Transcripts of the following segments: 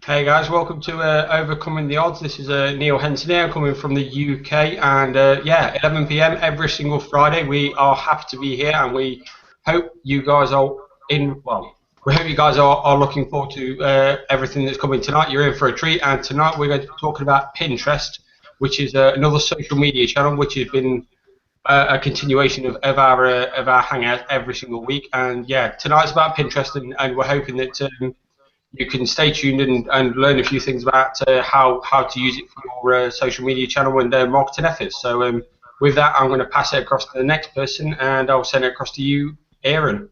Hey guys, welcome to Overcoming the Odds. This is Neil Henson here, coming from the UK, and yeah, 11 p.m. every single Friday. We are happy to be here, and we hope you guys are in. Well, we hope you guys are looking forward to everything that's coming tonight. You're in for a treat, and tonight we're going to be talking about Pinterest, which is another social media channel which has been a continuation of our hangout every single week. And yeah, tonight's about Pinterest, and we're hoping that. You can stay tuned and learn a few things about how to use it for your social media channel and marketing efforts. So with that, I'm going to pass it across to the next person, and I'll send it across to you, Aaron.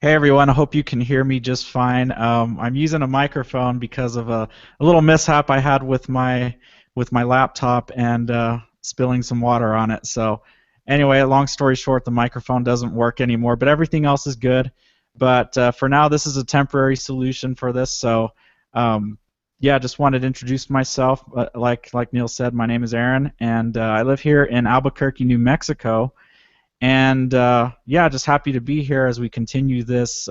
Hey everyone, I hope you can hear me just fine. I'm using a microphone because of a little mishap I had with my laptop and spilling some water on it. So anyway, long story short, the microphone doesn't work anymore, but everything else is good. But for now, this is a temporary solution for this. So yeah, just wanted to introduce myself. Like Neil said, my name is Aaron, and I live here in Albuquerque, New Mexico. And yeah, just happy to be here as we continue this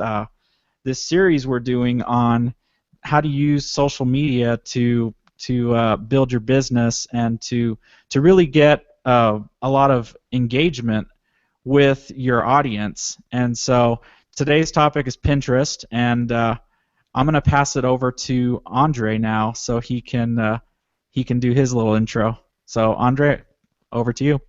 series we're doing on how to use social media to build your business and to really get a lot of engagement with your audience. And so today's topic is Pinterest, and I'm going to pass it over to Andre now so he can do his little intro. So Andre, over to you.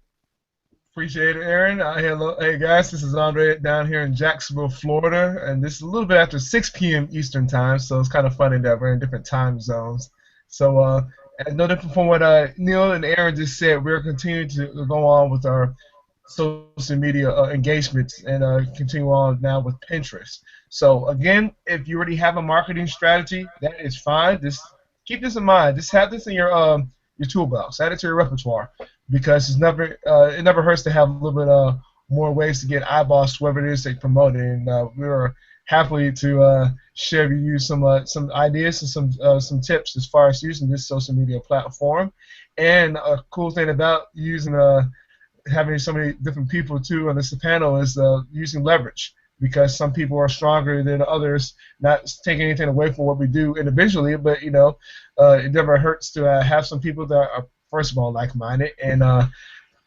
Appreciate it, Aaron. Hello, hey guys, this is Andre down here in Jacksonville, Florida, and this is a little bit after 6 p.m. Eastern time, so it's kind of funny that we're in different time zones. So, no different from what Neil and Aaron just said, we're continuing to go on with our social media engagements and continue on now with Pinterest. So, again, if you already have a marketing strategy, that is fine. Just keep this in mind. Just have this in your toolbox. Add it to your repertoire because it never hurts to have a little bit more ways to get eyeballs to whatever it is they promote. And we're happy to share with you some ideas and some tips as far as using this social media platform. And a cool thing about using having so many different people too on this panel is using leverage because some people are stronger than others. Not taking anything away from what we do individually, but it never hurts to have some people that are first of all like-minded and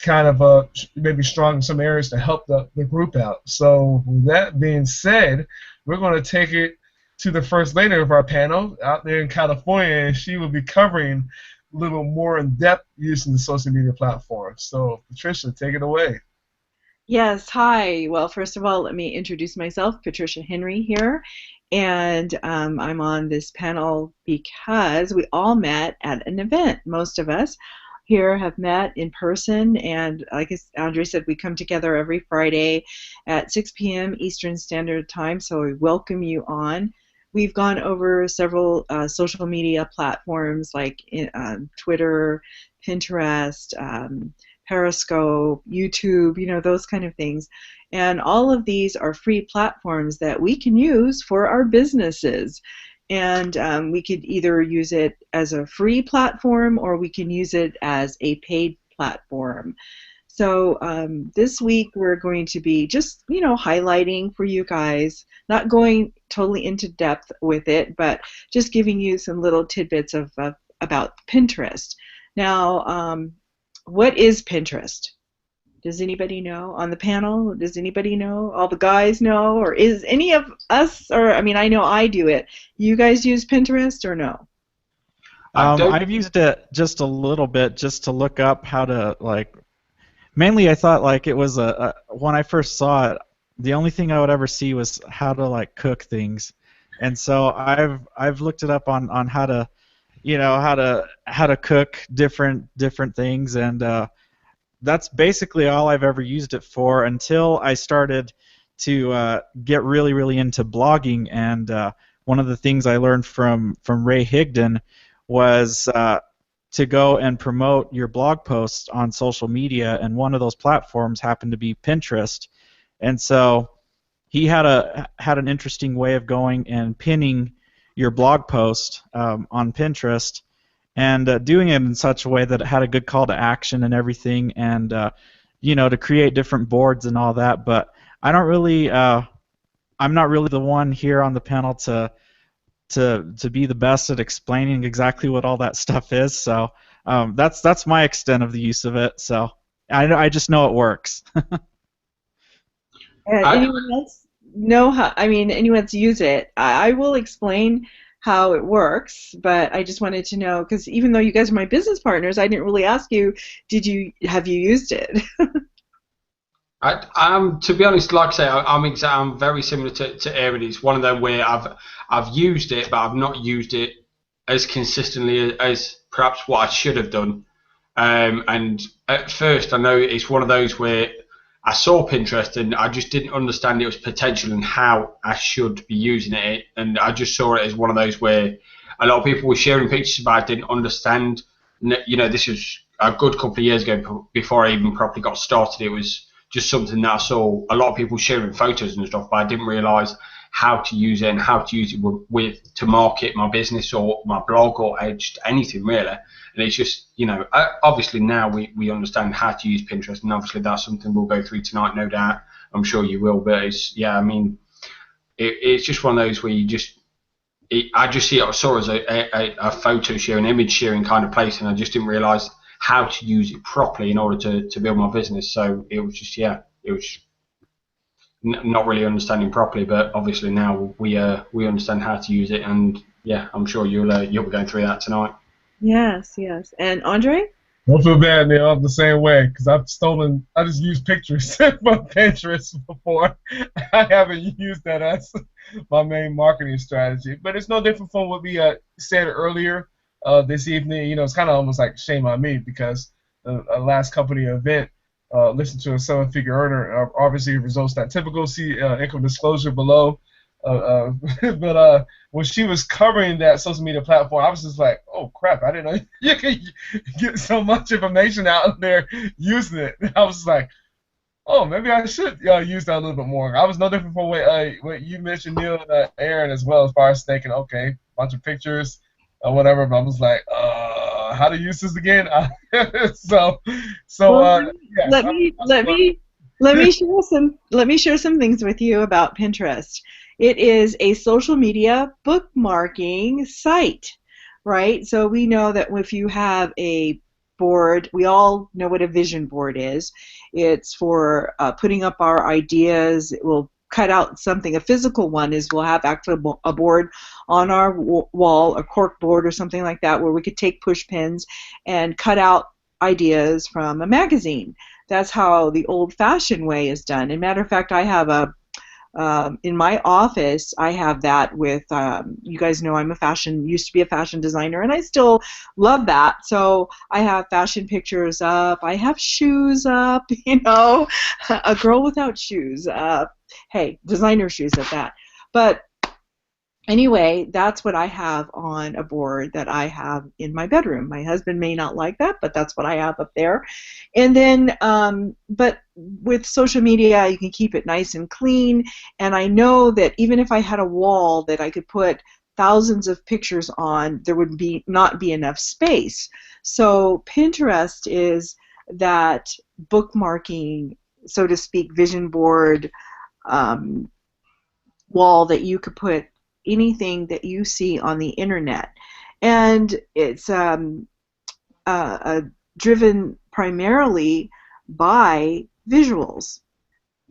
kind of maybe strong in some areas to help the group out. So with that being said, we're going to take it to the first lady of our panel out there in California, and she will be covering a little more in depth using the social media platform. So Patricia, take it away. Yes, hi. Well, first of all, let me introduce myself, Patricia Henry here. And I'm on this panel because we all met at an event. Most of us here have met in person, and like Andre said, we come together every Friday at 6 p.m. Eastern Standard Time, so we welcome you on. We've gone over several social media platforms like Twitter, Pinterest, Periscope, YouTube, those kind of things. And all of these are free platforms that we can use for our businesses. And we could either use it as a free platform or we can use it as a paid platform. So this week we're going to be just, highlighting for you guys, not going totally into depth with it, but just giving you some little tidbits of about Pinterest. Now, what is Pinterest? Does anybody know on the panel? Does anybody know? All the guys know? Or is any of us, or I mean, I know I do it. You guys use Pinterest or no? I don't. I've used it just a little bit just to look up how to mainly I thought it was when I first saw it, the only thing I would ever see was how to cook things. And so I've looked it up on how to how to cook different things, and that's basically all I've ever used it for until I started to get really into blogging. And one of the things I learned from Ray Higdon was to go and promote your blog posts on social media, and one of those platforms happened to be Pinterest. And so he had an interesting way of going and pinning your blog post on Pinterest and doing it in such a way that it had a good call to action and everything, and to create different boards and all that. But I don't really, I'm not really the one here on the panel to be the best at explaining exactly what all that stuff is. So that's my extent of the use of it. So I just know it works. Anyone else know how? I mean, anyone's use it. I will explain how it works, but I just wanted to know because even though you guys are my business partners, I didn't really ask you. Have you used it? To be honest, like I say, I'm very similar to Aaron. It's one of them where I've used it, but I've not used it as consistently as perhaps what I should have done. And at first, I know it's one of those where I saw Pinterest and I just didn't understand its potential and how I should be using it. And I just saw it as one of those where a lot of people were sharing pictures, but I didn't understand. You know, this was a good couple of years ago before I even properly got started. It was just something that I saw a lot of people sharing photos and stuff, but I didn't realise how to use it and how to use it to market my business or my blog or just anything really. And it's just, you know, obviously now we understand how to use Pinterest, and obviously that's something we'll go through tonight, no doubt. I'm sure you will, but I mean, it's just one of those where I just saw it as a photo sharing, image sharing kind of place, and I just didn't realise how to use it properly in order to build my business. So it was just, it was not really understanding properly, but obviously now we understand how to use it, and I'm sure you'll be going through that tonight. Yes. And Andre? Don't feel bad, Neil. I'm the same way because I just used pictures from Pinterest before. I haven't used that as my main marketing strategy, but it's no different from what we said earlier this evening. You know, it's kind of almost like shame on me because the last company event listened to a seven-figure earner. Obviously, results not typical. See income disclosure below. But when she was covering that social media platform, I was just like, oh crap, I didn't know you could get so much information out there using it. I was like, oh, maybe I should use that a little bit more. I was no different from what you mentioned, Neil and Aaron, as well, as far as thinking, okay, bunch of pictures or whatever, but I was like, how to use this again? Let me share some things with you about Pinterest. It is a social media bookmarking site, right? So we know that if you have a board, we all know what a vision board is. It's for putting up our ideas. It will cut out something. A physical one is we'll have actually a board on our wall, a cork board or something like that, where we could take push pins and cut out ideas from a magazine. That's how the old-fashioned way is done. As a matter of fact, I have in my office, I have that with, you guys know I'm used to be a fashion designer, and I still love that. So I have fashion pictures up. I have shoes up, you know, a girl without shoes. Hey, designer shoes at that. But anyway, that's what I have on a board that I have in my bedroom. My husband may not like that, but that's what I have up there. And then, but with social media, you can keep it nice and clean. And I know that even if I had a wall that I could put thousands of pictures on, there would not be enough space. So Pinterest is that bookmarking, so to speak, vision board wall that you could put anything that you see on the internet, and it's driven primarily by visuals.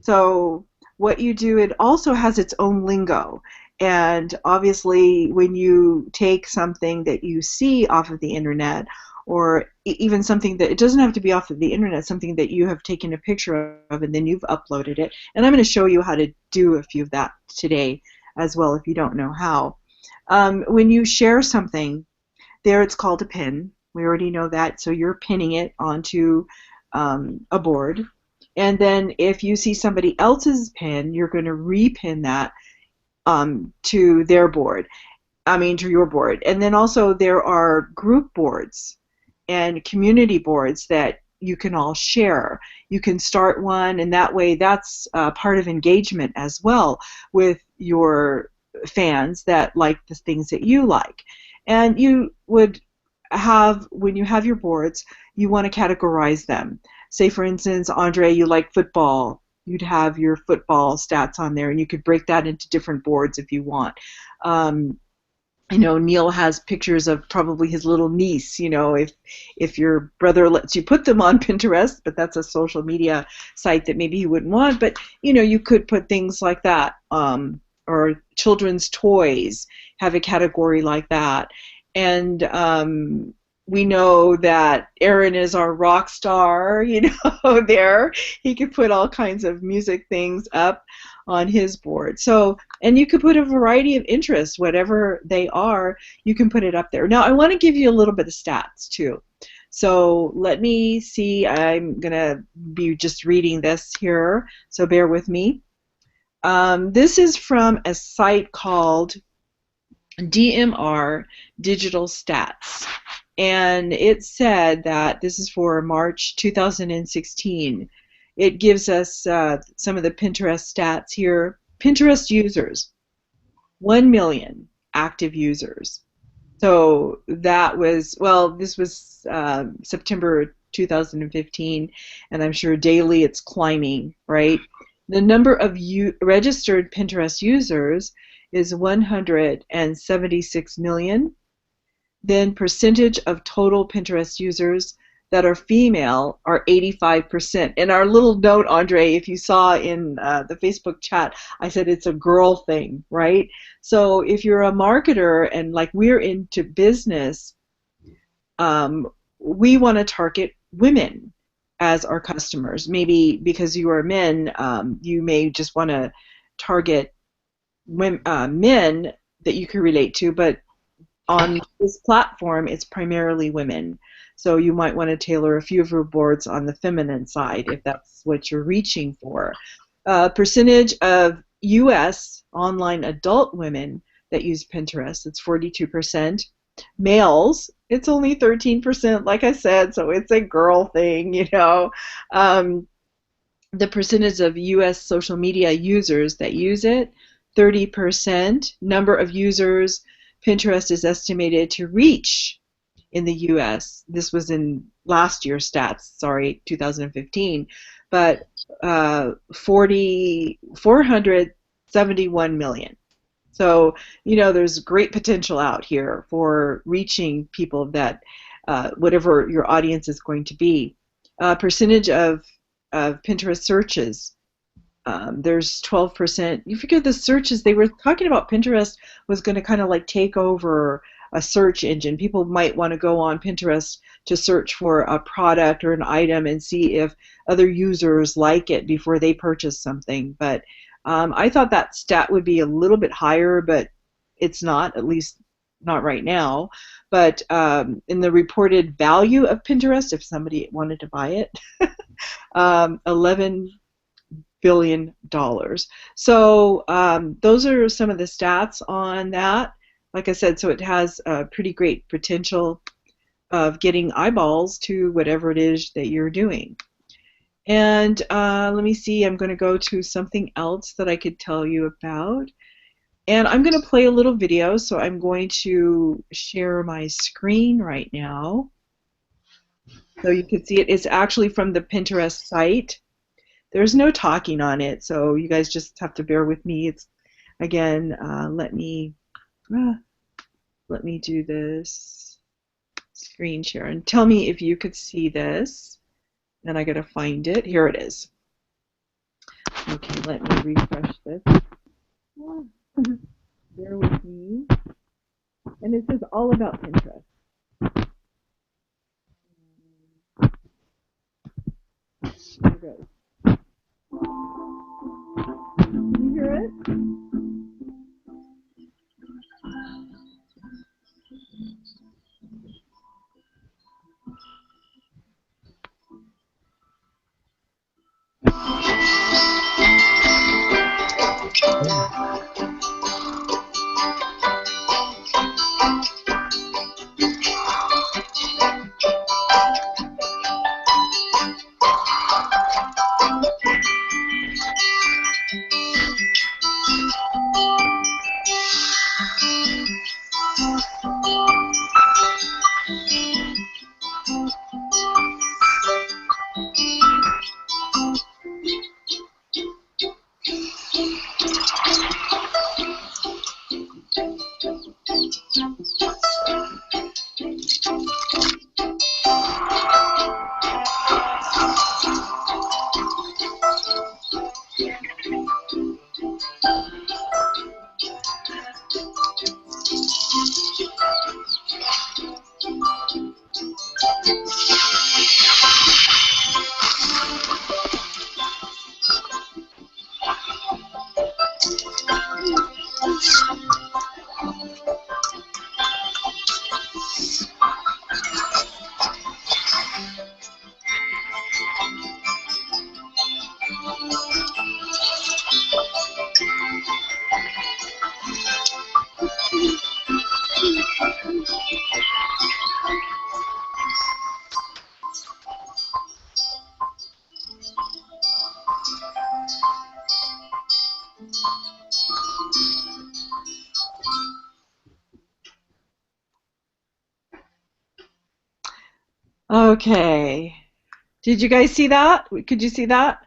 So what you do, it also has its own lingo, and obviously when you take something that you see off of the internet, or even something that, it doesn't have to be off of the internet, something that you have taken a picture of and then you've uploaded it, and I'm going to show you how to do a few of that today as well if you don't know how. When you share something, there it's called a pin. We already know that, so you're pinning it onto a board. And then if you see somebody else's pin, you're going to repin that to their board. To your board. And then also there are group boards and community boards that you can all share. You can start one, and that way that's part of engagement as well with your fans that like the things that you like. And you would have, when you have your boards, you want to categorize them. Say, for instance, Andre, you like football. You'd have your football stats on there, and you could break that into different boards if you want. I know Neil has pictures of probably his little niece, if your brother lets you put them on Pinterest, but that's a social media site that maybe you wouldn't want. But, you could put things like that, or children's toys, have a category like that. And we know that Aaron is our rock star, there. He could put all kinds of music things up on his board. So, and you could put a variety of interests, whatever they are, you can put it up there. Now, I want to give you a little bit of stats, too. So let me see. I'm going to be just reading this here, so bear with me. This is from a site called DMR Digital Stats. And it said that this is for March 2016. It gives us some of the Pinterest stats here. Pinterest users, 1 million active users. So that was, this was September 2015, and I'm sure daily it's climbing, right? The number of registered Pinterest users is 176 million. Then percentage of total Pinterest users that are female are 85%. And our little note, Andre, if you saw in the Facebook chat, I said it's a girl thing, right? So if you're a marketer and like we're into business, we want to target women as our customers. Maybe because you are men, you may just want to target women, men that you can relate to, but on this platform, it's primarily women. So you might want to tailor a few of your boards on the feminine side if that's what you're reaching for. Percentage of U.S. online adult women that use Pinterest, it's 42%. Males, it's only 13%, like I said, so it's a girl thing, The percentage of U.S. social media users that use it, 30%. Number of users Pinterest is estimated to reach in the U.S. This was in last year's stats, 2015, but 471 million. So, there's great potential out here for reaching people that, whatever your audience is going to be. Percentage of Pinterest searches, there's 12%. You figure the searches, they were talking about Pinterest was going to kind of like take over a search engine. People might want to go on Pinterest to search for a product or an item and see if other users like it before they purchase something. But I thought that stat would be a little bit higher, but it's not, at least not right now. But in the reported value of Pinterest, if somebody wanted to buy it, $11 billion. So those are some of the stats on that. Like I said, so it has a pretty great potential of getting eyeballs to whatever it is that you're doing. And let me see, I'm going to go to something else that I could tell you about. And I'm going to play a little video, so I'm going to share my screen right now. So you can see it. It's actually from the Pinterest site. There's no talking on it, so you guys just have to bear with me. It's, again, let me do this screen share and tell me if you could see this. Then I gotta find it. Here it is. Okay, let me refresh this. Bear with me. And it says all about Pinterest. Here it goes. Can you hear it? Okay. Did you guys see that? Could you see that?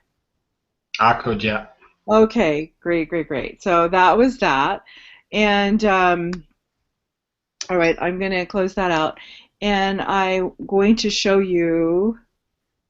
I could, yeah. Okay, great, great, great. So that was that. And all right, I'm going to close that out. And I'm going to show you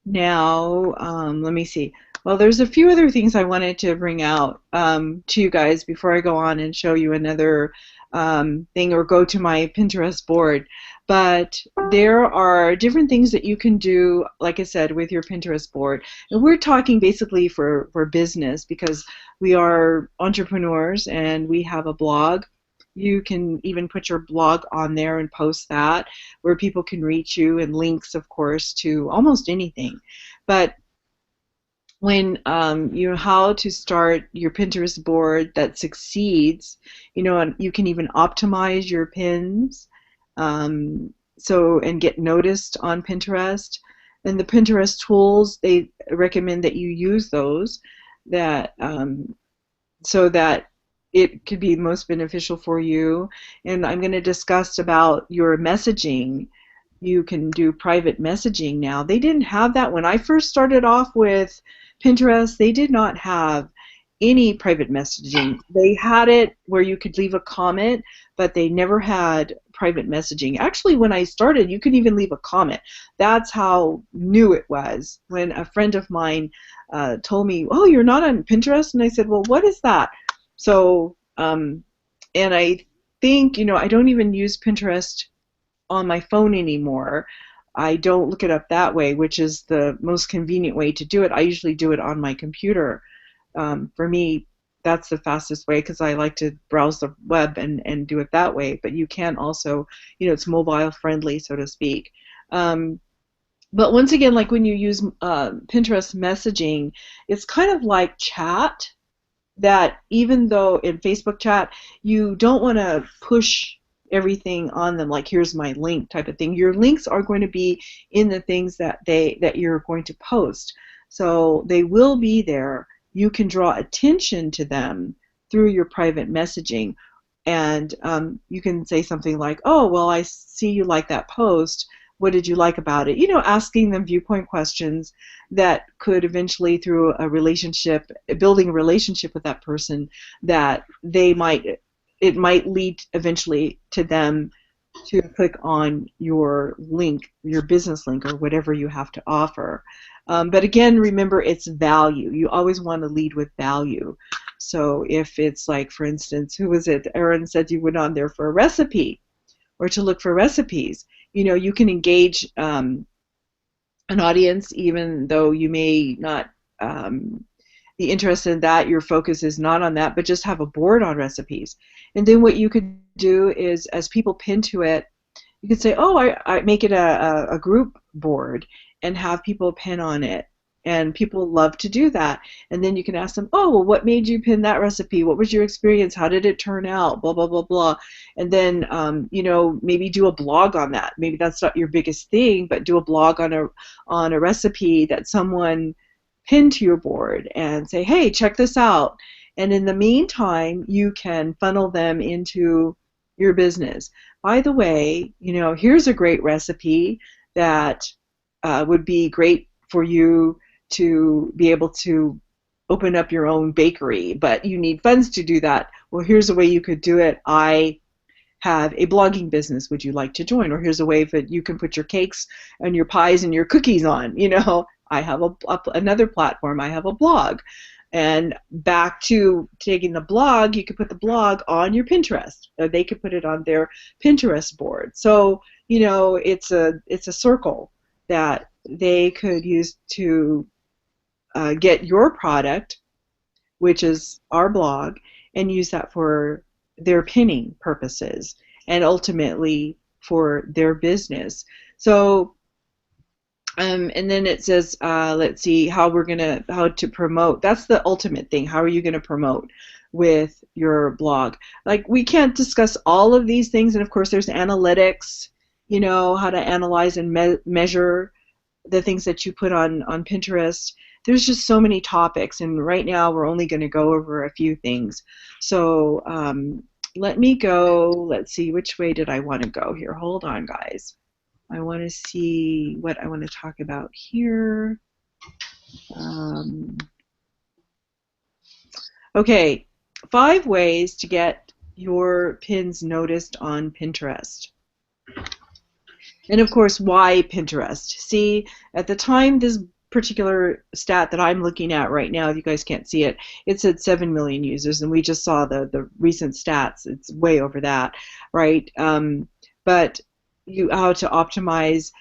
now, let me see. Well, there's a few other things I wanted to bring out to you guys before I go on and show you another thing or go to my Pinterest board. But there are different things that you can do, like I said, with your Pinterest board. And we're talking basically for business because we are entrepreneurs and we have a blog. You can even put your blog on there and post that where people can reach you, and links, of course, to almost anything. But when you know how to start your Pinterest board that succeeds, you know, and you can even optimize your pins, and get noticed on Pinterest. And the Pinterest tools, they recommend that you use those that so that it could be most beneficial for you. And I'm going to discuss about your messaging. You can do private messaging now. They didn't have that when I first started off with Pinterest. They did not have any private messaging. They had it where you could leave a comment, but they never had private messaging. Actually, when I started, you could even leave a comment. That's how new it was. When a friend of mine told me, "Oh, you're not on Pinterest?" And I said, "Well, what is that?" So, and I think, you know, I don't even use Pinterest on my phone anymore. I don't look it up that way, which is the most convenient way to do it. I usually do it on my computer. For me, that's the fastest way because I like to browse the web and do it that way. But you can also, you know, it's mobile friendly, so to speak. But once again, like when you use Pinterest messaging, it's kind of like chat, that even though in Facebook chat you don't want to push everything on them like here's my link type of thing. Your links are going to be in the things that you're going to post. So they will be there. You can draw attention to them through your private messaging. And you can say something like, "Oh, well, I see you like that post. What did you like about it?" You know, asking them viewpoint questions that could eventually, through a relationship, building a relationship with that person, that it might lead eventually to them to click on your link, your business link, or whatever you have to offer. But again, remember, it's value. You always want to lead with value. So if it's like, for instance, who was it? Erin said you went on there for a recipe or to look for recipes. You know, you can engage an audience even though you may not be interested in that. Your focus is not on that, but just have a board on recipes. And then what you could do is, as people pin to it, you could say, "Oh, I make it a group board," and have people pin on it. And people love to do that. And then you can ask them, "Oh, well, what made you pin that recipe? What was your experience? How did it turn out? Blah, blah, blah, blah." And then, you know, maybe do a blog on that. Maybe that's not your biggest thing, but do a blog on a recipe that someone pinned to your board and say, "Hey, check this out." And in the meantime, you can funnel them into your business. By the way, you know, here's a great recipe that would be great for you to be able to open up your own bakery, but you need funds to do that. Well, here's a way you could do it. I have a blogging business. Would you like to join? Or here's a way that you can put your cakes and your pies and your cookies on. You know, I have another platform. I have a blog. And back to taking the blog, you could put the blog on your Pinterest. Or they could put it on their Pinterest board. So, you know, it's a circle that they could use to get your product, which is our blog, and use that for their pinning purposes and ultimately for their business. So, and then it says, let's see how to promote. That's the ultimate thing. How are you going to promote with your blog? Like, we can't discuss all of these things, and of course there's analytics, you know, how to analyze and measure the things that you put on Pinterest. There's just so many topics, and right now we're only going to go over a few things. So let me go. Let's see, which way did I want to go here? Hold on, guys. I want to see what I want to talk about here. Okay, 5 ways to get your pins noticed on Pinterest. And of course, why Pinterest? See, at the time this particular stat that I'm looking at right now, if you guys can't see it, it said 7 million users, and we just saw the recent stats. It's way over that, right? But how to optimize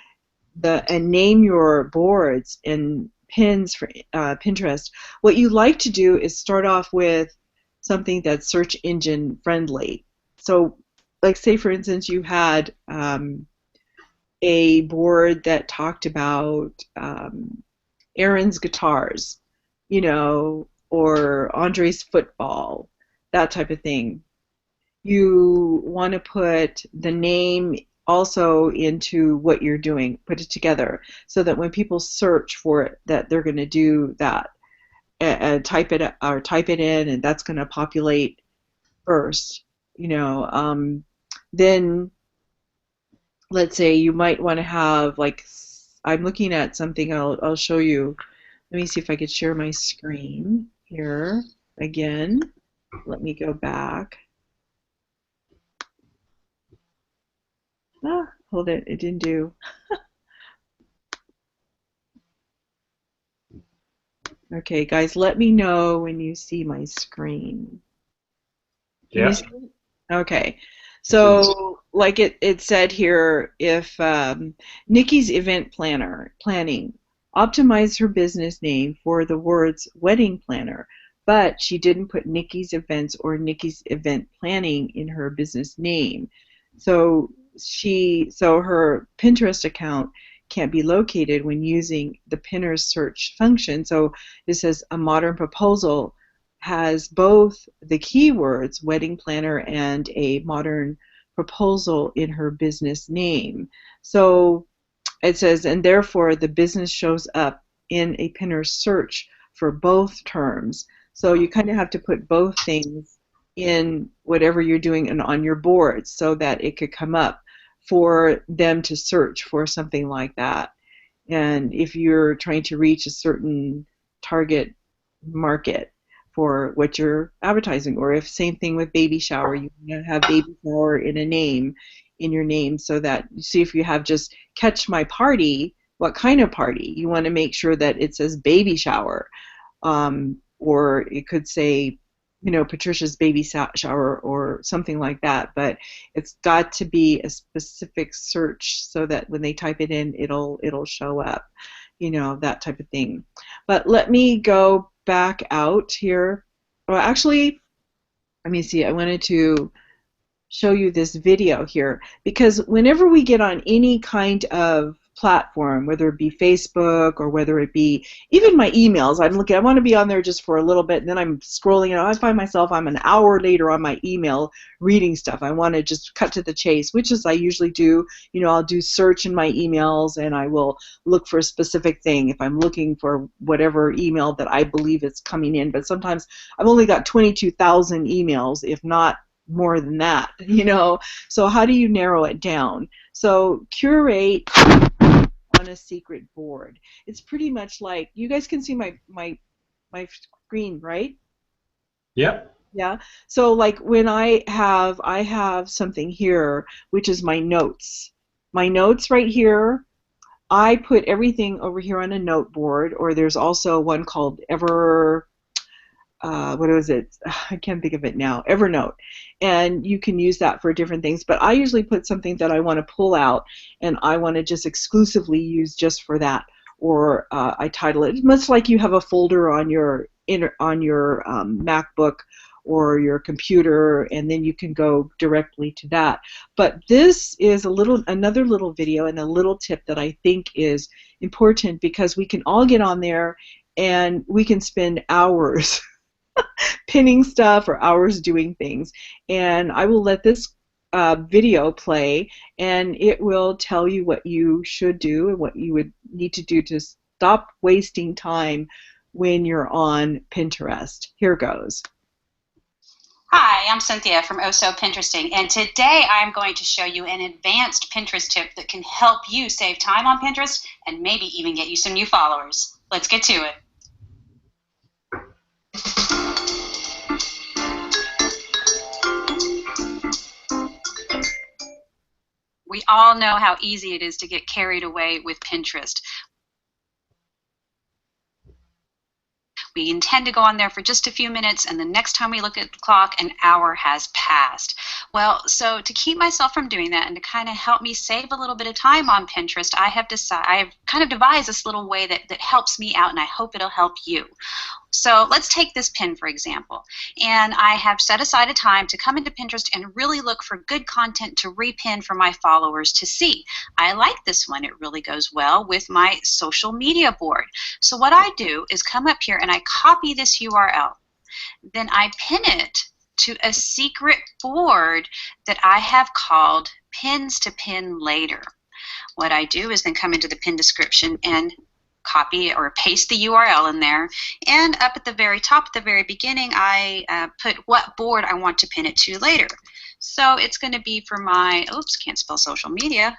and name your boards and pins for Pinterest. What you like to do is start off with something that's search engine friendly. So, like, say for instance, you had a board that talked about Aaron's guitars, you know, or Andre's football, that type of thing. You want to put the name also into what you're doing, put it together, so that when people search for it, that they're going to do that, and type it in, and that's going to populate first, you know. Then let's say you might want to have, like, I'm looking at something. I'll show you. Let me see if I could share my screen here again. Let me go back. Hold it. It didn't do. Okay, guys, let me know when you see my screen. Yeah. Okay. So, like it said here, if Nikki's event planning optimized her business name for the words wedding planner, but she didn't put Nikki's events or Nikki's event planning in her business name. So her Pinterest account can't be located when using the pinner search function. So it says a modern proposal has both the keywords wedding planner and a modern proposal in her business name. So it says, and therefore the business shows up in a pinner search for both terms. So you kind of have to put both things in whatever you're doing and on your board so that it could come up for them to search for something like that. And if you're trying to reach a certain target market for what you're advertising, or if same thing with baby shower, you want to have baby shower in your name, so that you see if you have just catch my party, what kind of party? You want to make sure that it says baby shower, or it could say, you know, Patricia's baby shower or something like that. But it's got to be a specific search so that when they type it in, it'll show up, you know, that type of thing. But let me go back out here. Well, actually, let me see. I wanted to show you this video here, because whenever we get on any kind of platform, whether it be Facebook or whether it be even my emails, I want to be on there just for a little bit, and then I'm scrolling, and I find myself I'm an hour later on my email reading stuff. I want to just cut to the chase, which is I usually do. You know, I'll do search in my emails, and I will look for a specific thing if I'm looking for whatever email that I believe is coming in. But sometimes I've only got 22,000 emails, if not more than that, you know. So how do you narrow it down? So curate on a secret board. It's pretty much like, you guys can see my screen, right? Yep. Yeah. So like when I have something here, which is my notes. My notes right here, I put everything over here on a note board, or there's also one called what was it? I can't think of it now. Evernote. And you can use that for different things. But I usually put something that I want to pull out and I want to just exclusively use just for that. Or I title it much like you have a folder on your MacBook or your computer, and then you can go directly to that. But this is another little video and a little tip that I think is important, because we can all get on there and we can spend hours pinning stuff or hours doing things. And I will let this video play, and it will tell you what you should do and what you would need to do to stop wasting time when you're on Pinterest. Here goes. Hi, I'm Cynthia from OSO Pinteresting, and today I'm going to show you an advanced Pinterest tip that can help you save time on Pinterest and maybe even get you some new followers. Let's get to it. We all know how easy it is to get carried away with Pinterest. We intend to go on there for just a few minutes, and the next time we look at the clock, an hour has passed. Well, so to keep myself from doing that and to kind of help me save a little bit of time on Pinterest, I have kind of devised this little way that helps me out, and I hope it'll help you. So let's take this pin, for example, and I have set aside a time to come into Pinterest and really look for good content to repin for my followers to see. I like this one. It really goes well with my social media board. So what I do is come up here and I copy this URL. Then I pin it to a secret board that I have called Pins to Pin Later. What I do is then come into the pin description and copy or paste the URL in there, and up at the very top, at the very beginning, I put what board I want to pin it to later. So it's going to be for my, oops, can't spell social media,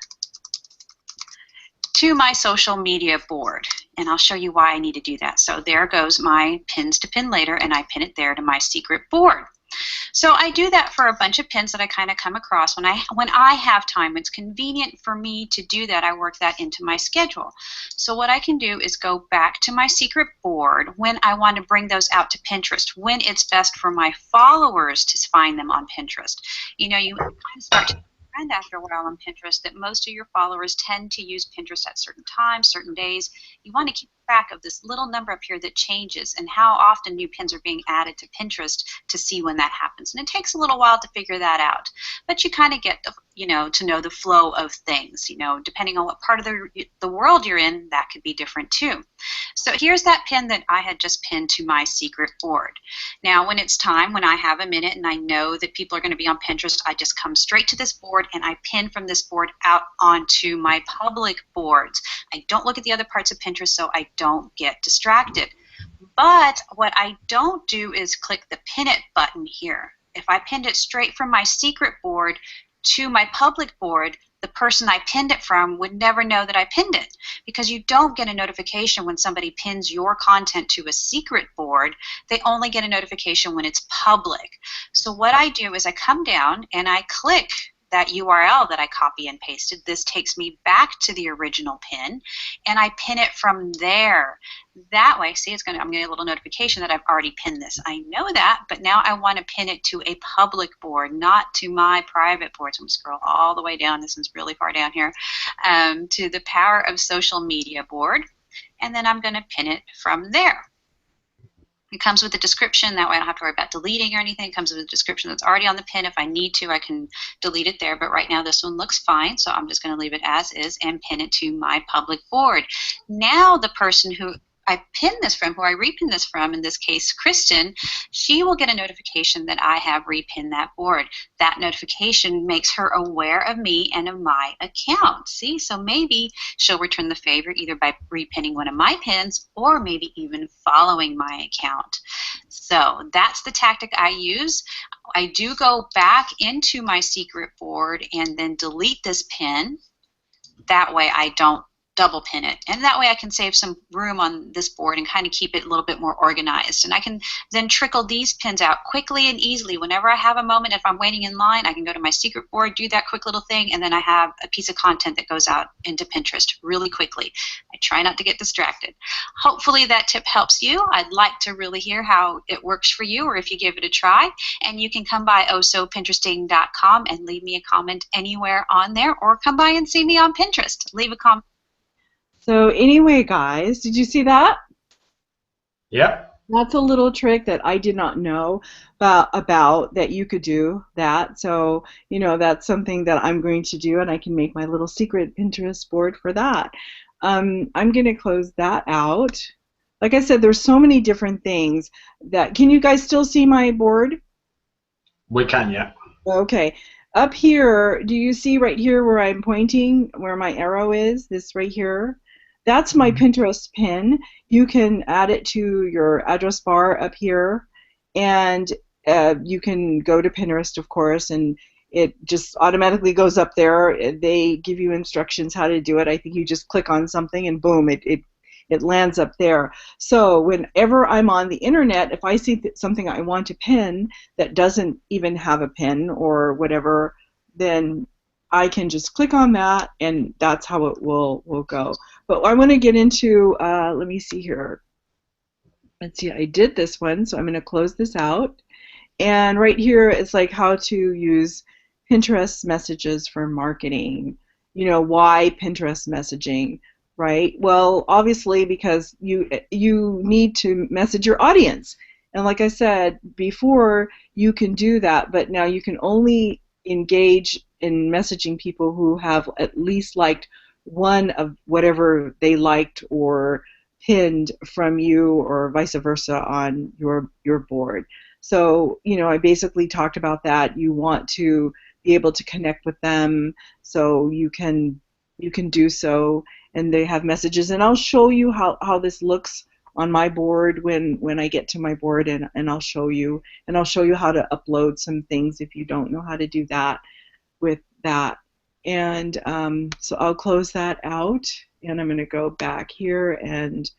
to my social media board, and I'll show you why I need to do that. So there goes my pins to pin later, and I pin it there to my secret board. So I do that for a bunch of pins that I kind of come across when I have time. It's convenient for me to do that. I work that into my schedule. So what I can do is go back to my secret board when I want to bring those out to Pinterest, when it's best for my followers to find them on Pinterest. You know, you kind of start to trend after a while on Pinterest that most of your followers tend to use Pinterest at certain times, certain days. You want to keep track of this little number up here that changes and how often new pins are being added to Pinterest to see when that happens. And it takes a little while to figure that out, but you kind of get to know the flow of things. Depending on what part of the world you're in, that could be different too. So here's that pin that I had just pinned to my secret board. Now when it's time, when I have a minute and I know that people are going to be on Pinterest, I just come straight to this board and I pin from this board out onto my public boards. I don't look at the other parts of Pinterest so I don't get distracted. But what I don't do is click the pin it button here. If I pinned it straight from my secret board to my public board, the person I pinned it from would never know that I pinned it, because you don't get a notification when somebody pins your content to a secret board. They only get a notification when it's public. So what I do is I come down and I click that URL that I copy and pasted. This takes me back to the original pin, and I pin it from there. That way, see, I'm going to get a little notification that I've already pinned this. I know that, but now I want to pin it to a public board, not to my private board. So I'm going to scroll all the way down. This one's really far down here, to the Power of Social Media board, and then I'm going to pin it from there. It comes with a description. That way I don't have to worry about deleting or anything. It comes with a description that's already on the pin. If I need to, I can delete it there. But right now this one looks fine, so I'm just going to leave it as is and pin it to my public board. Now the person who I pin this from, who I repin this from, in this case Kristen, she will get a notification that I have repinned that board. That notification makes her aware of me and of my account. See, so maybe she'll return the favor either by repinning one of my pins or maybe even following my account. So that's the tactic I use. I do go back into my secret board and then delete this pin. That way I don't double pin it, and that way I can save some room on this board and kind of keep it a little bit more organized. And I can then trickle these pins out quickly and easily whenever I have a moment. If I'm waiting in line, I can go to my secret board, do that quick little thing, and then I have a piece of content that goes out into Pinterest really quickly. I try not to get distracted. Hopefully that tip helps you. I'd like to really hear how it works for you, or if you give it a try. And you can come by ohsopinteresting.com and leave me a comment anywhere on there, or come by and see me on Pinterest. Leave a comment. So anyway, guys, did you see that? Yep. That's a little trick that I did not know about that you could do that. So, you know, that's something that I'm going to do, and I can make my little secret Pinterest board for that. I'm going to close that out. Like I said, there's so many different things that, can you guys still see my board? We can, yeah. Okay. Up here, do you see right here where I'm pointing, where my arrow is, this right here? That's my Pinterest pin. You can add it to your address bar up here, and you can go to Pinterest, of course, and it just automatically goes up there. They give you instructions how to do it. I think you just click on something and boom, it lands up there. So whenever I'm on the internet, if I see something I want to pin that doesn't even have a pin or whatever, then I can just click on that, and that's how it will go. But I want to get into, let me see here. Let's see, I did this one, so I'm going to close this out. And right here it's like how to use Pinterest messages for marketing. You know, why Pinterest messaging, right? Well, obviously because you need to message your audience. And like I said before, you can do that, but now you can only engage in messaging people who have at least liked one of whatever they liked or pinned from you, or vice versa on your board. So, you know, I basically talked about that. You want to be able to connect with them, so you can do so, and they have messages. And I'll show you how this looks on my board when I get to my board, and I'll show you, and I'll show you how to upload some things if you don't know how to do that with that. And so I'll close that out, and I'm going to go back here, and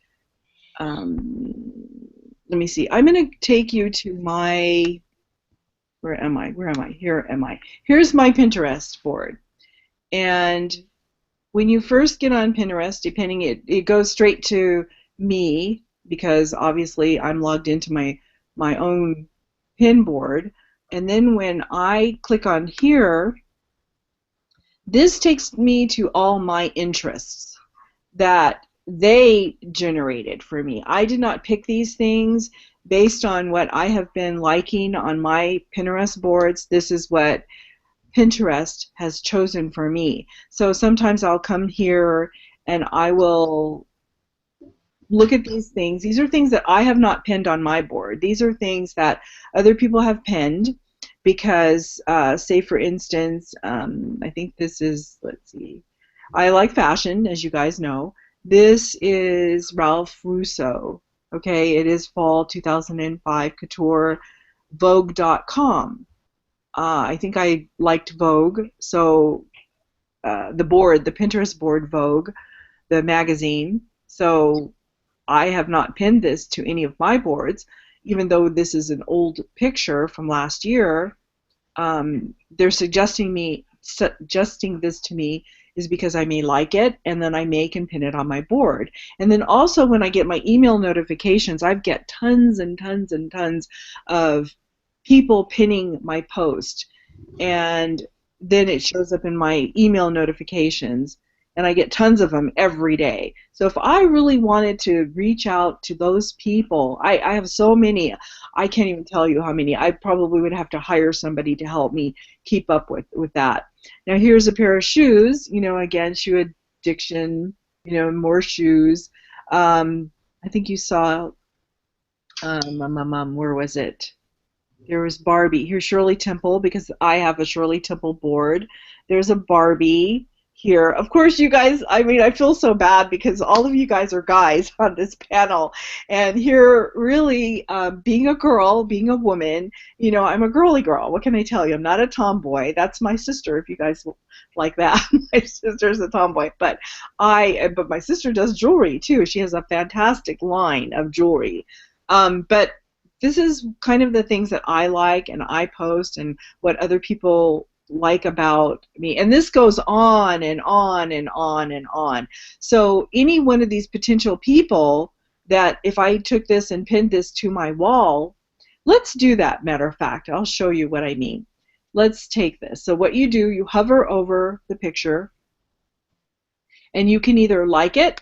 let me see. I'm going to take you to my, where am I? Here am I. Here's my Pinterest board. And when you first get on Pinterest, depending, it goes straight to me, because obviously I'm logged into my own pin board. And then when I click on here, this takes me to all my interests that they generated for me. I did not pick these things based on what I have been liking on my Pinterest boards. This is what Pinterest has chosen for me. So sometimes I'll come here and I will look at these things. These are things that I have not pinned on my board. These are things that other people have pinned because, say for instance, I think this is, let's see, I like fashion, as you guys know. This is Ralph Russo. Okay, it is fall 2005 couture, Vogue.com. I think I liked Vogue, so the board, the Pinterest board, Vogue, the magazine. So I have not pinned this to any of my boards, even though this is an old picture from last year. They're suggesting this to me is because I may like it, and then I may can pin it on my board. And then also when I get my email notifications, I get tons and tons and tons of people pinning my post, and then it shows up in my email notifications, and I get tons of them every day. So if I really wanted to reach out to those people, I have so many, I can't even tell you how many. I probably would have to hire somebody to help me keep up with that. Now here's a pair of shoes, you know, again, shoe addiction, you know, more shoes. I think you saw, where was it? There was Barbie. Here's Shirley Temple, because I have a Shirley Temple board. There's a Barbie. here. Of course, you guys, I mean, I feel so bad because all of you guys are guys on this panel. And here, really, being a girl, being a woman, you know, I'm a girly girl. What can I tell you? I'm not a tomboy. That's my sister, if you guys like that. My sister's a tomboy. But my sister does jewelry, too. She has a fantastic line of jewelry. But this is kind of the things that I like and I post and what other people like about me. And this goes on and on and on and on. So any one of these potential people that if I took this and pinned this to my wall, let's do that, matter of fact. I'll show you what I mean. Let's take this. So what you do, you hover over the picture and you can either like it,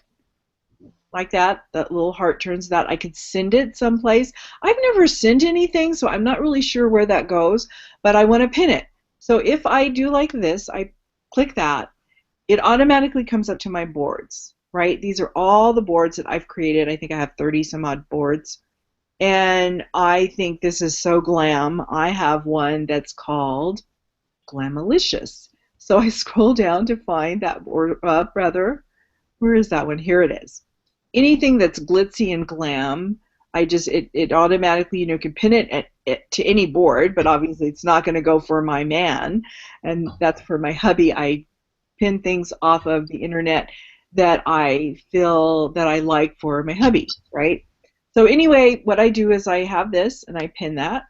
like that little heart turns that. I could send it someplace. I've never sent anything, so I'm not really sure where that goes, but I want to pin it. So if I do like this, I click that, it automatically comes up to my boards, right? These are all the boards that I've created. I think I have 30 some odd boards. And I think this is so glam. I have one that's called Glamalicious. So I scroll down to find that board, where is that one? Here it is. Anything that's glitzy and glam, it automatically, you know, can pin it to any board, but obviously it's not going to go for my man, and that's for my hubby. I pin things off of the internet that I feel that I like for my hubby, right? So anyway, what I do is I have this and I pin that.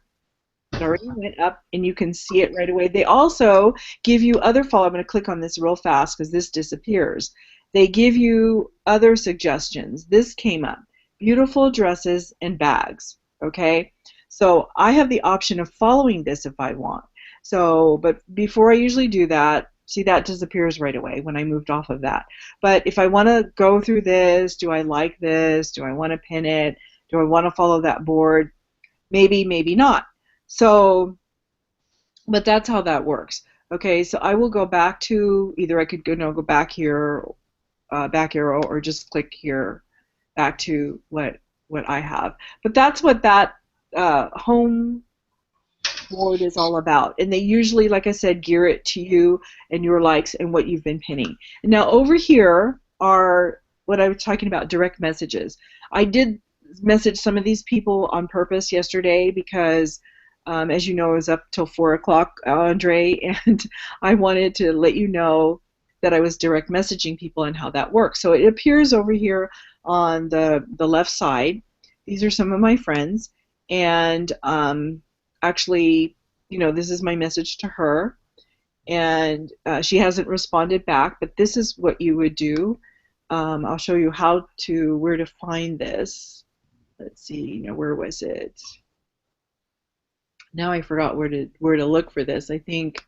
It already went up and you can see it right away. They also give you other follow. I'm going to click on this real fast because this disappears. They give you other suggestions. This came up. Beautiful dresses and bags. Okay? So I have the option of following this if I want. So, but before I usually do that, see that disappears right away when I moved off of that. But if I want to go through this, do I like this? Do I want to pin it? Do I want to follow that board? Maybe, maybe not. So, but that's how that works. Okay, so I will go back to, either I could go back here, back arrow, or just click here back to what I have. But that's what that home board is all about. And they usually, like I said, gear it to you and your likes and what you've been pinning. Now over here are what I was talking about, direct messages. I did message some of these people on purpose yesterday because as you know, it was up till 4 o'clock, Andre, and I wanted to let you know that I was direct messaging people and how that works. So it appears over here on the left side. These are some of my friends, and actually, you know, this is my message to her, and she hasn't responded back, but this is what you would do. I'll show you where to find this. Let's see, you know, where was it? Now I forgot where to look for this. I think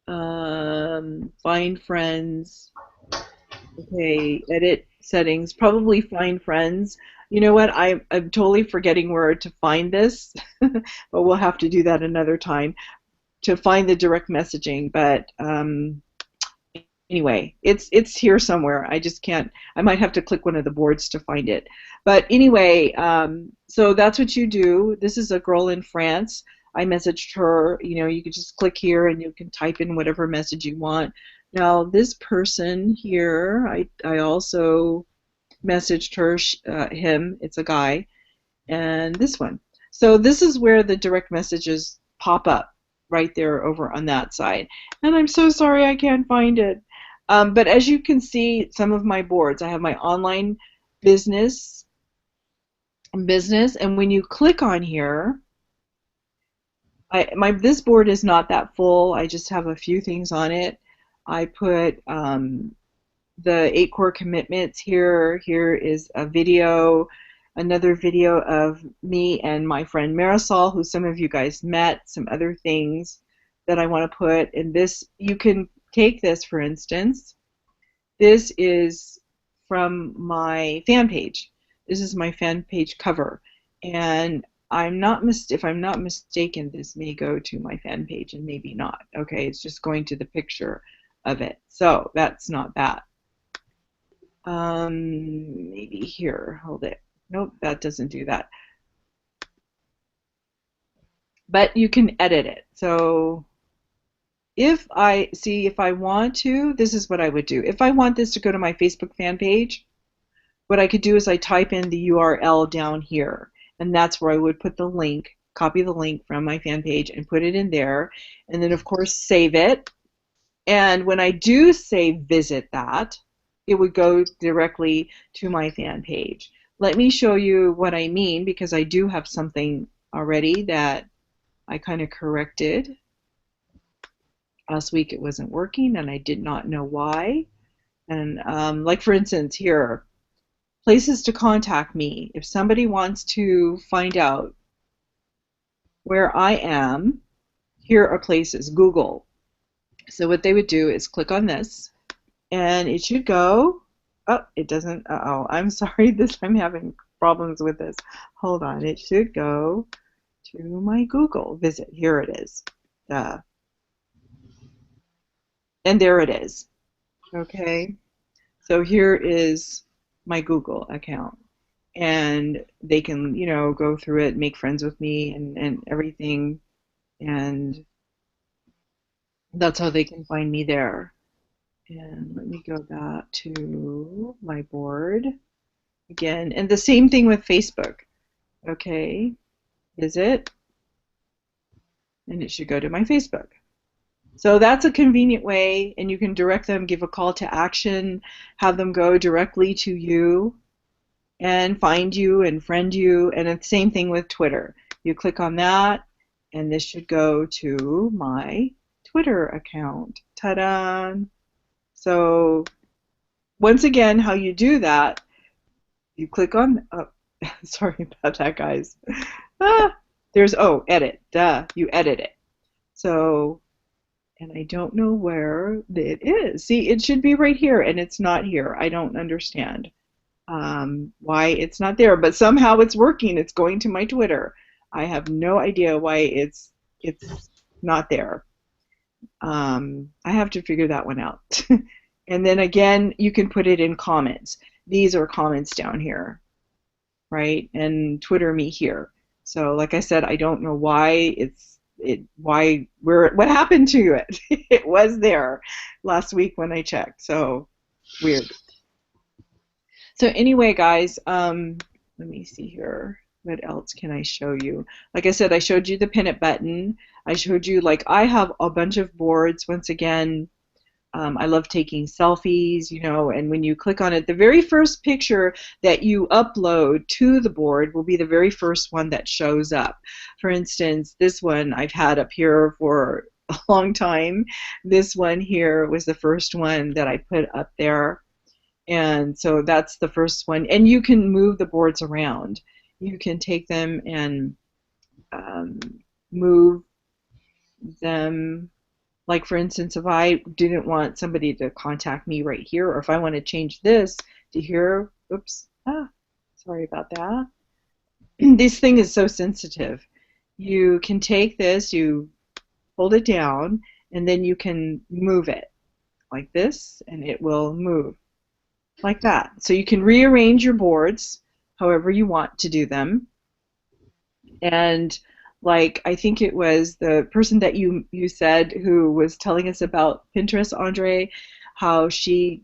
find friends. Okay, edit settings. Probably find friends. You know what? I'm totally forgetting where to find this, but we'll have to do that another time to find the direct messaging. But anyway, it's here somewhere. I just can't. I might have to click one of the boards to find it. But anyway, so that's what you do. This is a girl in France. I messaged her. You know, you can just click here and you can type in whatever message you want. Now this person here, I also messaged her, him. It's a guy, and this one. So this is where the direct messages pop up right there over on that side. And I'm so sorry I can't find it. But as you can see, some of my boards, I have my online business, and when you click on here, this board is not that full. I just have a few things on it. I put the 8 core commitments here. Here is a video, another video of me and my friend Marisol, who some of you guys met, some other things that I want to put in this. You can take this, for instance. This is from my fan page. This is my fan page cover, and if I'm not mistaken, this may go to my fan page and maybe not. Okay, it's just going to the picture of it. So that's not that. Maybe here. Hold it. Nope, that doesn't do that. But you can edit it. So if I want to, this is what I would do. If I want this to go to my Facebook fan page, what I could do is I type in the URL down here, and that's where I would put the link, copy the link from my fan page and put it in there, and then of course save it. And when I do say visit that, it would go directly to my fan page. Let me show you what I mean, because I do have something already that I kind of corrected. Last week it wasn't working and I did not know why. And like for instance here, places to contact me. If somebody wants to find out where I am, here are places. Google. So what they would do is click on this, and it should go. Oh, it doesn't. Uh-oh, I'm sorry. I'm having problems with this. Hold on. It should go to my Google visit. Here it is. And there it is. Okay. So here is my Google account, and they can, you know, go through it, make friends with me, and everything, and that's how they can find me there. And let me go back to my board again, and the same thing with Facebook. Okay, visit, and it should go to my Facebook. So that's a convenient way, and you can direct them, give a call to action, have them go directly to you and find you and friend you. And it's the same thing with Twitter. You click on that, and this should go to my Twitter account. Ta-da! So once again, how you do that, you click on, oh, sorry about that, guys. There's, oh, edit, duh, you edit it. So, and I don't know where it is. See, it should be right here, and it's not here. I don't understand why it's not there, but somehow it's working. It's going to my Twitter. I have no idea why it's not there. I have to figure that one out. And then again, you can put it in comments. These are comments down here, right? And Twitter me here. So like I said, I don't know why what happened to it. It was there last week when I checked. So weird. So anyway, guys, let me see here. What else can I show you? Like I said, I showed you the pin it button. I showed you, like, I have a bunch of boards. Once again, I love taking selfies, you know, and when you click on it, the very first picture that you upload to the board will be the very first one that shows up. For instance, this one I've had up here for a long time. This one here was the first one that I put up there. And so that's the first one. And you can move the boards around. You can take them and move them. Like, for instance, if I didn't want somebody to contact me right here, or if I want to change this to here, oops, sorry about that. This thing is so sensitive. You can take this, you hold it down, and then you can move it like this, and it will move like that. So you can rearrange your boards however you want to do them. And like, I think it was the person that you said who was telling us about Pinterest, Andre, how she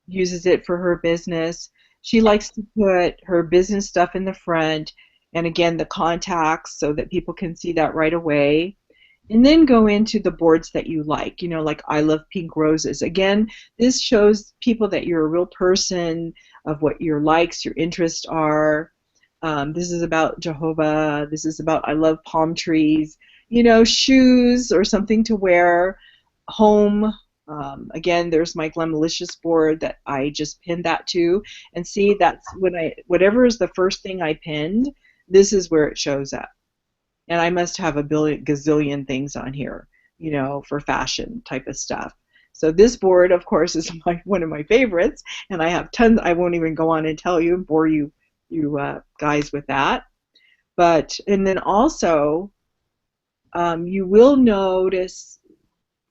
uses it for her business. She likes to put her business stuff in the front, and again, the contacts, so that people can see that right away. And then go into the boards that you like, you know, like I love pink roses. Again, this shows people that you're a real person, of what your likes, your interests are. This is about Jehovah. This is about I love palm trees. You know, shoes or something to wear. Home. Again, there's my Glemalicious board that I just pinned that to. And see, that's when whatever is the first thing I pinned, this is where it shows up. And I must have a gazillion things on here, you know, for fashion type of stuff. So this board, of course, is one of my favorites. And I have tons. I won't even go on and tell you and bore you guys with that. But, and then also, you will notice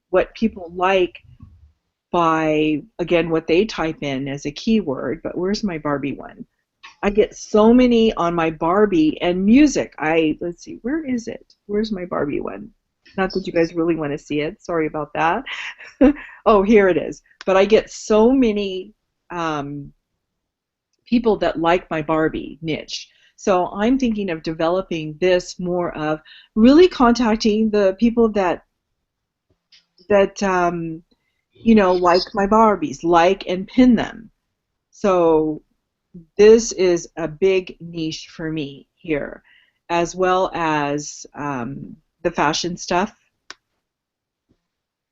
what people like by, again, what they type in as a keyword. But where's my Barbie one? I get so many on my Barbie and music. Let's see, where is it? Where's my Barbie one? Not that you guys really want to see it. Sorry about that. Oh, here it is. But I get so many people that like my Barbie niche. So I'm thinking of developing this more of really contacting the people that like my Barbies, like and pin them. So this is a big niche for me here, as well as the fashion stuff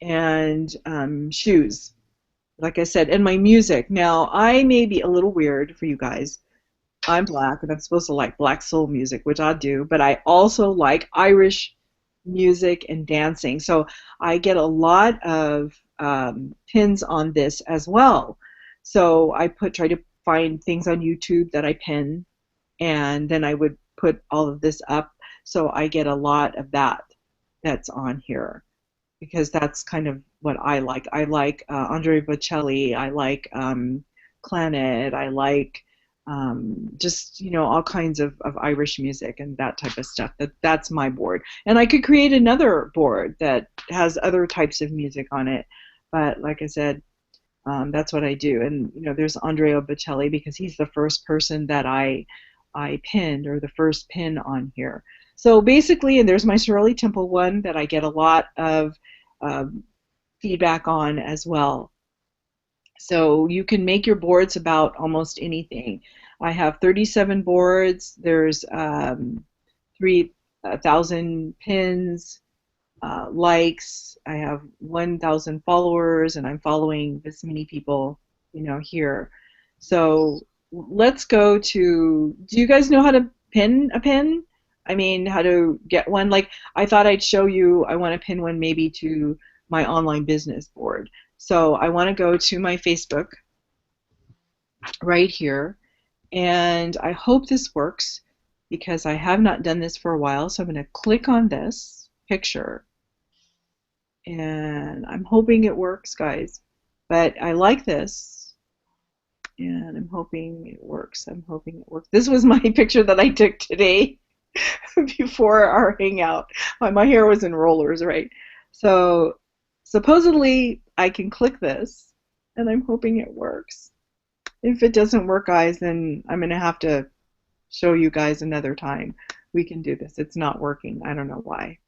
and shoes. Like I said, and my music. Now, I may be a little weird for you guys. I'm black, and I'm supposed to like black soul music, which I do, but I also like Irish music and dancing. So I get a lot of pins on this as well. So I try to find things on YouTube that I pin, and then I would put all of this up. So I get a lot of that's on here because that's kind of what I like. I like Andre Bocelli. I like Clannad. I like just all kinds of Irish music and that type of stuff. That's my board, and I could create another board that has other types of music on it. But like I said, that's what I do. And there's Andrea Bocelli because he's the first person that I pinned, or the first pin on here. So basically, and there's my Shirley Temple one that I get a lot of feedback on as well. So you can make your boards about almost anything. I have 37 boards. There's 3,000 pins, likes. I have 1,000 followers, and I'm following this many people, here. So let's go to. Do you guys know how to pin a pin? I mean, how to get one? Like, I thought I'd show you. I want to pin one maybe to my online business board. So I want to go to my Facebook right here, and I hope this works because I have not done this for a while. So I'm going to click on this picture, and I'm hoping it works, guys. But I like this, and I'm hoping it works. I'm hoping it works. This was my picture that I took today before our hangout. My hair was in rollers, right? So supposedly I can click this, and I'm hoping it works. If it doesn't work, guys, then I'm going to have to show you guys another time. We can do this. It's not working. I don't know why.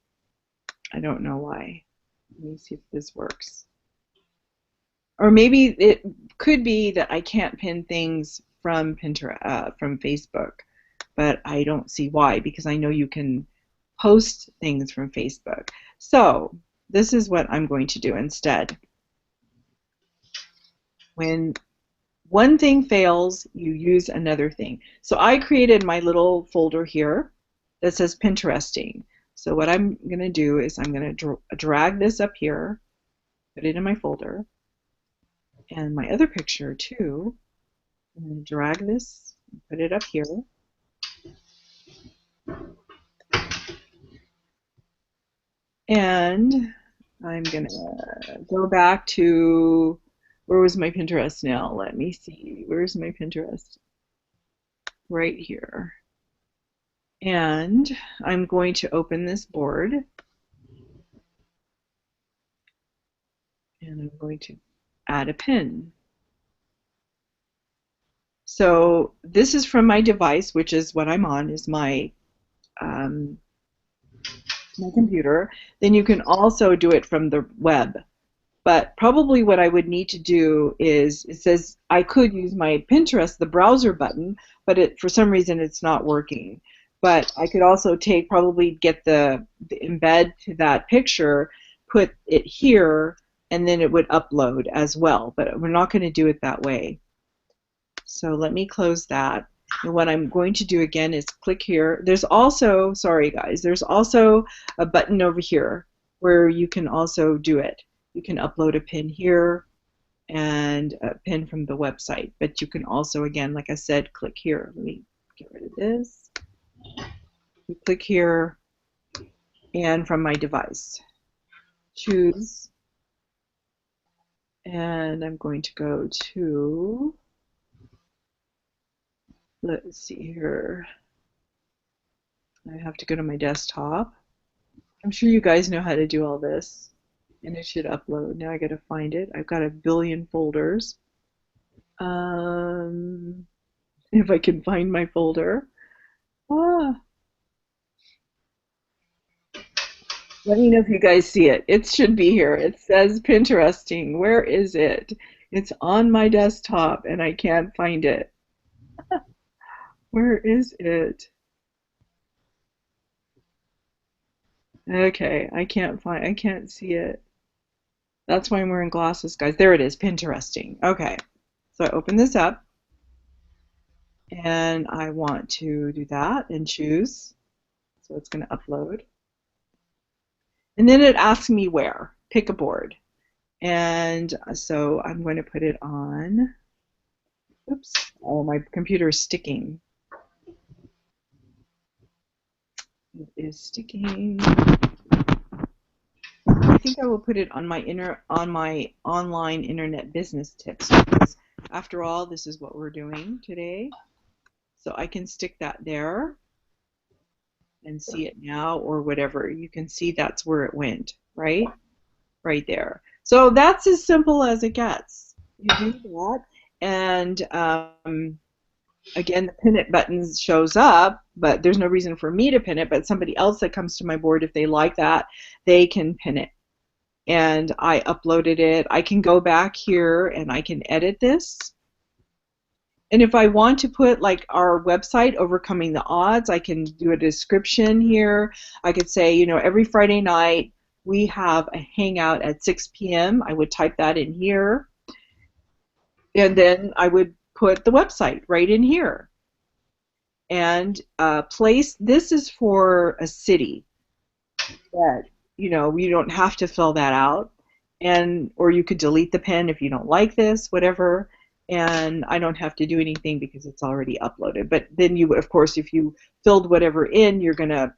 I don't know why. Let me see if this works. Or maybe it could be that I can't pin things from Pinterest, from Facebook, but I don't see why, because I know you can post things from Facebook. So this is what I'm going to do instead. When one thing fails, you use another thing. So I created my little folder here that says Pinteresting. So what I'm going to do is I'm going to drag this up here, put it in my folder, and my other picture too. I'm going to drag this, put it up here. And I'm going to go back to, where was my Pinterest now? Let me see. Where's my Pinterest? Right here. And I'm going to open this board. And I'm going to add a pin. So this is from my device, which is what I'm on, is my computer. Then you can also do it from the web. But probably what I would need to do is, it says I could use my Pinterest, the browser button, but for some reason it's not working. But I could also probably get the embed to that picture, put it here, and then it would upload as well. But we're not going to do it that way. So let me close that. And what I'm going to do again is click here. There's also, sorry guys, there's also a button over here where you can also do it. You can upload a pin here and a pin from the website. But you can also, again, like I said, click here. Let me get rid of this. You click here, and from my device, choose. And I'm going to go to, let's see here. I have to go to my desktop. I'm sure you guys know how to do all this. And it should upload. Now I gotta find it. I've got a billion folders. If I can find my folder. Ah. Let me know if you guys see it. It should be here. It says Pinteresting. Where is it? It's on my desktop and I can't find it. Where is it? Okay, I can't see it. That's why I'm wearing glasses, guys. There it is, Pinteresting. Okay, so I open this up and I want to do that and choose. So it's going to upload. And then it asks me where. Pick a board. And so I'm going to put it on. Oops. Oh, my computer is sticking. It is sticking. I think I will put it on my online internet business tips because after all, this is what we're doing today. So I can stick that there and see it now or whatever. You can see that's where it went, right? Right there. So that's as simple as it gets. You do that, and again, the pin it button shows up, but there's no reason for me to pin it, but somebody else that comes to my board, if they like that, they can pin it. And I uploaded it. I can go back here and I can edit this. And if I want to put like our website, Overcoming the Odds, I can do a description here. I could say, you know, every Friday night we have a hangout at 6 p.m. I would type that in here. And then I would put the website right in here. And this is for a city that, you know, you don't have to fill that out. Or you could delete the pin if you don't like this, whatever. And I don't have to do anything because it's already uploaded. But then you, of course, if you filled whatever in, you're going to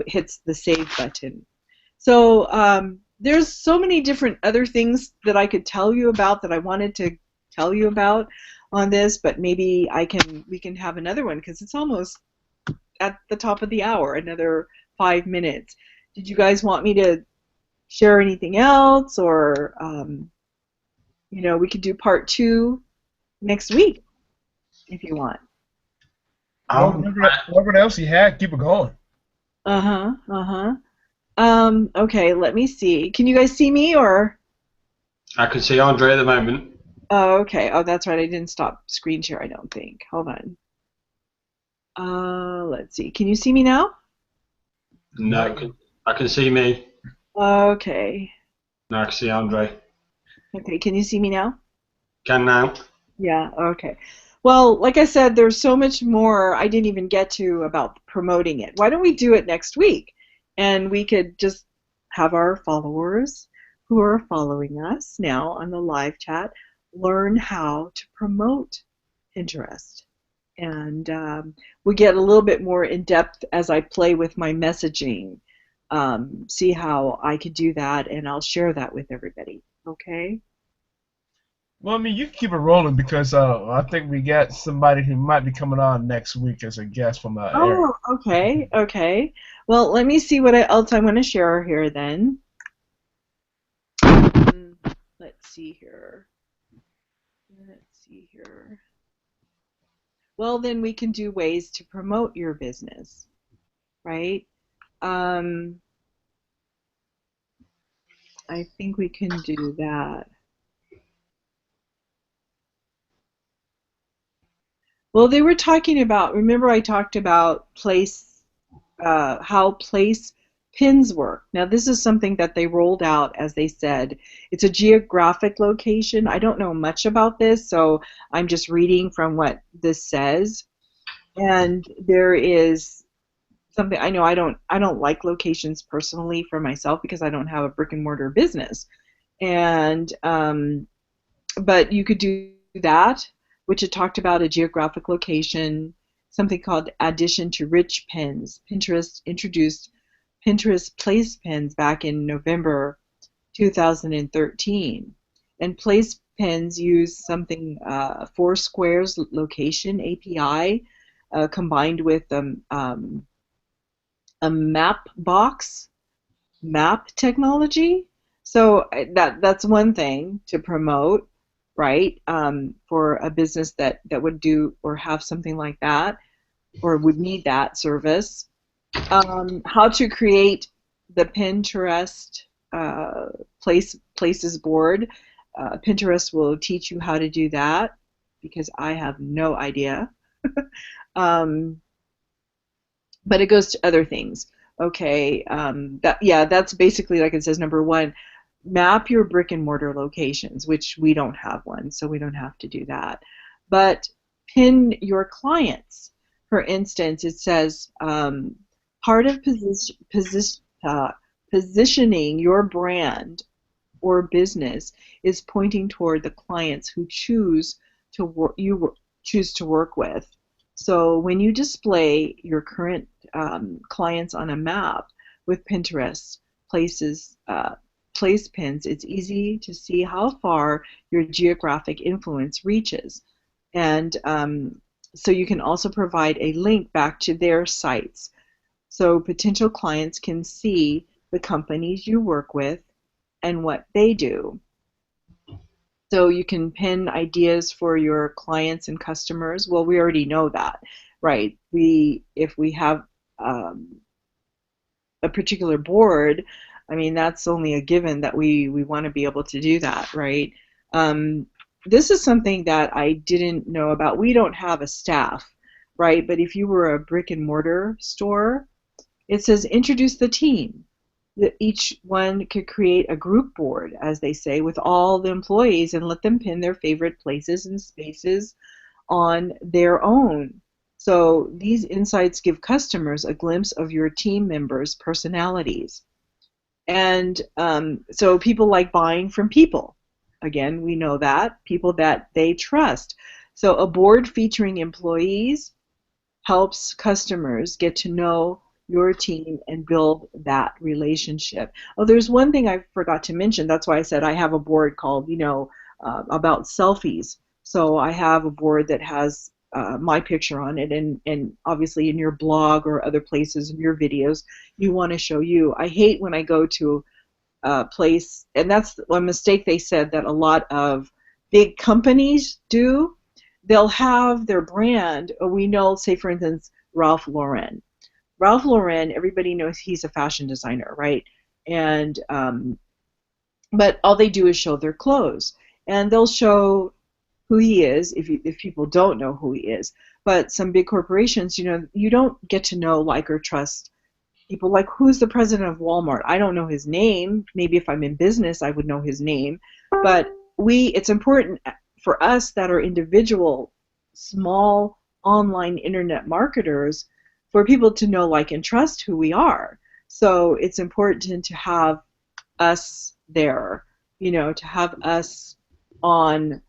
hit the save button. So there's so many different other things that I could tell you about that I wanted to tell you about on this, but maybe we can have another one because it's almost at the top of the hour, another 5 minutes. Did you guys want me to share anything else, or you know, we could do part 2 next week if you want. Whatever else you had, keep it going. Okay, let me see. Can you guys see me, or? I can see Andre at the moment. Oh, okay. Oh, that's right. I didn't stop screen share, I don't think. Hold on. Let's see. Can you see me now? No, I can see me. Okay. No, I can see Andre. Okay, can you see me now? Can now. Yeah, okay. Well, like I said, there's so much more I didn't even get to about promoting it. Why don't we do it next week? And we could just have our followers who are following us now on the live chat learn how to promote Pinterest. And we get a little bit more in depth as I play with my messaging. See how I could do that, and I'll share that with everybody. Okay? Well, I mean, you can keep it rolling because I think we got somebody who might be coming on next week as a guest from area. Oh, okay. Well, let me see what else I want to share here then. Let's see here. Well, then we can do ways to promote your business, right? I think we can do that. Well, they were talking about, remember I talked about how place pins work. Now, this is something that they rolled out, as they said. It's a geographic location. I don't know much about this, so I'm just reading from what this says. And there is something, I know I don't like locations personally for myself because I don't have a brick and mortar business. And but you could do that, which it talked about a geographic location, something called Addition to Rich Pins. Pinterest introduced Pinterest Place Pins back in November 2013. And Place Pins use something, Foursquare's location API combined with a map box map technology. So that's one thing to promote, right? For a business that would do or have something like that, or would need that service. How to create the Pinterest places board. Pinterest will teach you how to do that because I have no idea. Um, but it goes to other things. Okay, that's basically, like it says, number one, map your brick and mortar locations, which we don't have one, so we don't have to do that. But pin your clients. For instance, it says part of positioning your brand or business is pointing toward the clients who choose to work with. So when you display your current clients on a map with Pinterest place pins, it's easy to see how far your geographic influence reaches. And so you can also provide a link back to their sites so potential clients can see the companies you work with and what they do. So you can pin ideas for your clients and customers. Well, we already know that, right? If we have a particular board, I mean, that's only a given that we want to be able to do that, right? This is something that I didn't know about. We don't have a staff, right? But if you were a brick and mortar store, it says introduce the team. Each one could create a group board, as they say, with all the employees and let them pin their favorite places and spaces on their own. So these insights give customers a glimpse of your team members' personalities. And so people like buying from people. Again, we know that. People that they trust. So a board featuring employees helps customers get to know your team and build that relationship. Oh, there's one thing I forgot to mention. That's why I said I have a board called, about selfies. So I have a board that has my picture on it, and obviously in your blog or other places in your videos, you want to show you. I hate when I go to a place, and that's a mistake they said that a lot of big companies do. They'll have their brand. We know, say for instance, Ralph Lauren. Ralph Lauren, everybody knows he's a fashion designer, right? And but all they do is show their clothes, and they'll show who he is if people don't know who he is. But some big corporations, you don't get to know, like, or trust people. Like, who's the president of Walmart? I don't know his name. Maybe if I'm in business, I would know his name. But it's important for us that are individual, small online internet marketers, for people to know, like, and trust who we are. So it's important to have us there, to have us on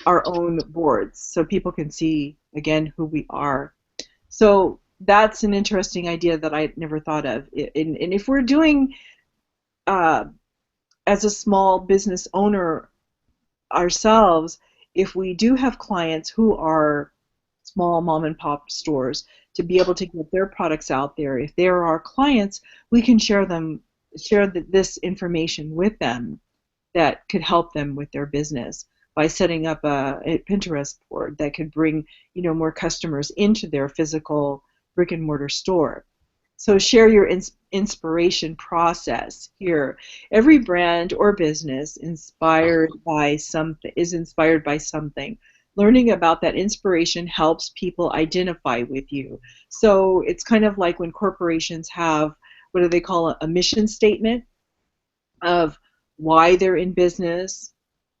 our own boards so people can see, again, who we are. So that's an interesting idea that I never thought of. And if we're doing, as a small business owner ourselves, if we do have clients who are small mom and pop stores, to be able to get their products out there, if they're our clients, we can share this information with them that could help them with their business by setting up a Pinterest board that could bring more customers into their physical brick and mortar store. So share your inspiration process here. Every brand or business is inspired by something. Learning about that inspiration helps people identify with you. So it's kind of like when corporations have, what do they call it, a mission statement of why they're in business,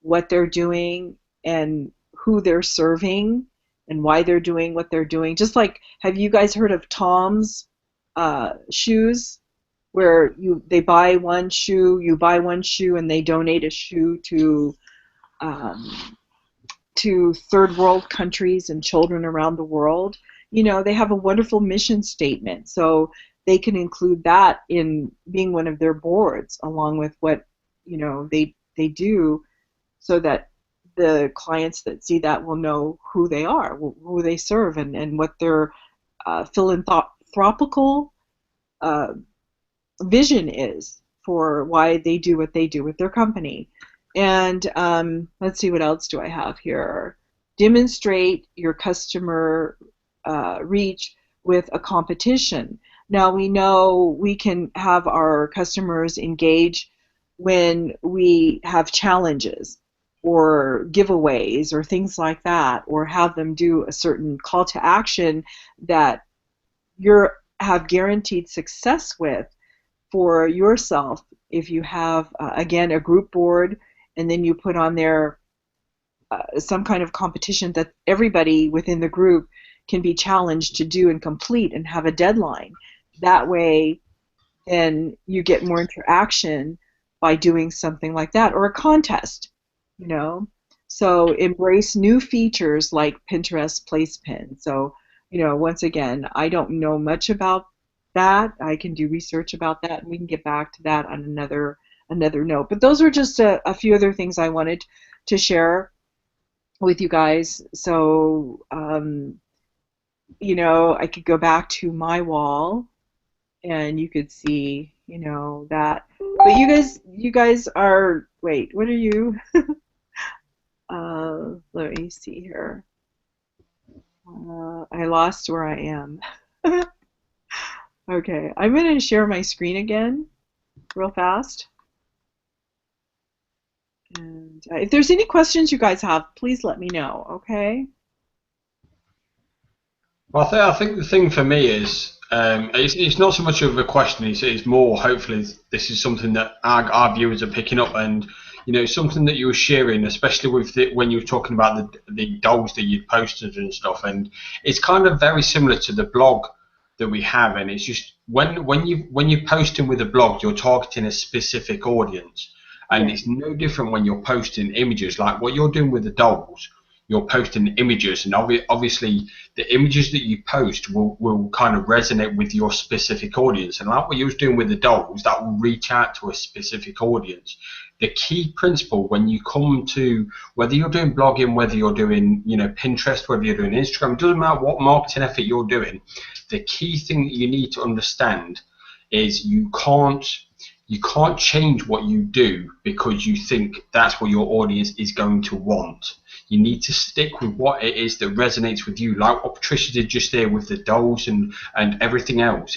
what they're doing, and who they're serving, and why they're doing what they're doing. Just like, have you guys heard of Tom's shoes, where you buy one shoe, and they donate a shoe to third world countries and children around the world? They have a wonderful mission statement, so they can include that in being one of their boards, along with what they do, so that the clients that see that will know who they are, who they serve, and what their philanthropical vision is for why they do what they do with their company. And let's see, what else do I have here? Demonstrate your customer reach with a competition. Now we know we can have our customers engage when we have challenges or giveaways or things like that, or have them do a certain call to action that you have guaranteed success with for yourself. If you have, again, a group board, and then you put on there some kind of competition that everybody within the group can be challenged to do and complete and have a deadline. That way, then you get more interaction by doing something like that, or a contest, you know. So embrace new features like Pinterest Placepin. So, you know, once again, I don't know much about that. I can do research about that, and we can get back to that on another note. But those are just a few other things I wanted to share with you guys. So, you know, I could go back to my wall, and you could see, you know, that. But you guys are, wait, what are you? Let me see here. I lost where I am. Okay, I'm going to share my screen again real fast. And if there's any questions you guys have, please let me know, okay? Well, I think the thing for me is, it's not so much of a question, it's more, hopefully, this is something that our viewers are picking up, and, you know, something that you were sharing, especially with when you were talking about the dolls that you'd posted and stuff, and it's kind of very similar to the blog that we have, and it's just, when you're posting with a blog, you're targeting a specific audience, and it's no different when you're posting images, like what you're doing with the dolls. You're posting images, and obviously the images that you post will kind of resonate with your specific audience, and like what you was doing with the dolls, that will reach out to a specific audience. The key principle when you come to, whether you're doing blogging, whether you're doing, you know, Pinterest, whether you're doing Instagram, it doesn't matter what marketing effort you're doing, the key thing that you need to understand is you can't change what you do because you think that's what your audience is going to want. You need to stick with what it is that resonates with you, like what Patricia did just there with the dolls and everything else.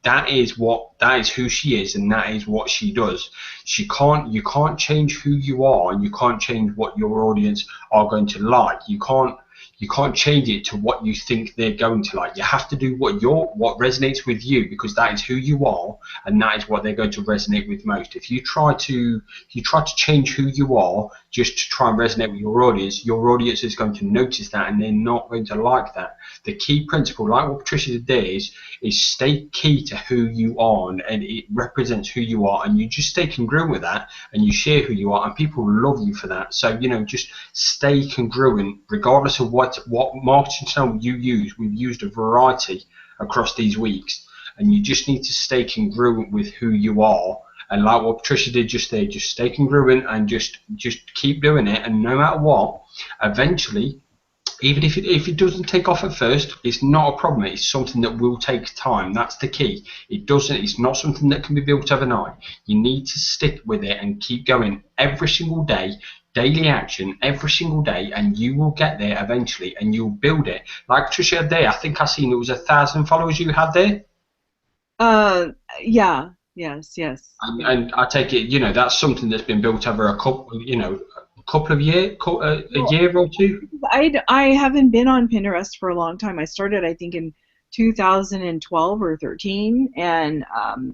That is who she is, and that is what she does. You can't change who you are, and you can't change what your audience are going to like. You can't change it to what you think they're going to like. You have to do what resonates with you, because that is who you are, and that is what they're going to resonate with most. If you try to change who you are just to try and resonate with your audience is going to notice that, and they're not going to like that. The key principle, like what Patricia did there, is stay key to who you are, and it represents who you are, and you just stay congruent with that, and you share who you are, and people love you for that. So, you know, just stay congruent regardless of what marketing channel you use. We've used a variety across these weeks, and you just need to stay congruent with who you are, and like what Patricia did just there, just stay congruent and just keep doing it, and no matter what, eventually, even if it doesn't take off at first, it's not a problem. It's something that will take time. That's the key. It's not something that can be built overnight. You need to stick with it and keep going every single day. Daily action every single day, and you will get there eventually, and you'll build it. Like Patricia had there, I think I seen it was 1,000 followers you had there. Yeah, yes. And I take it, you know, that's something that's been built over a couple of years, a year or two. I haven't been on Pinterest for a long time. I started, I think, in 2012 or 13, and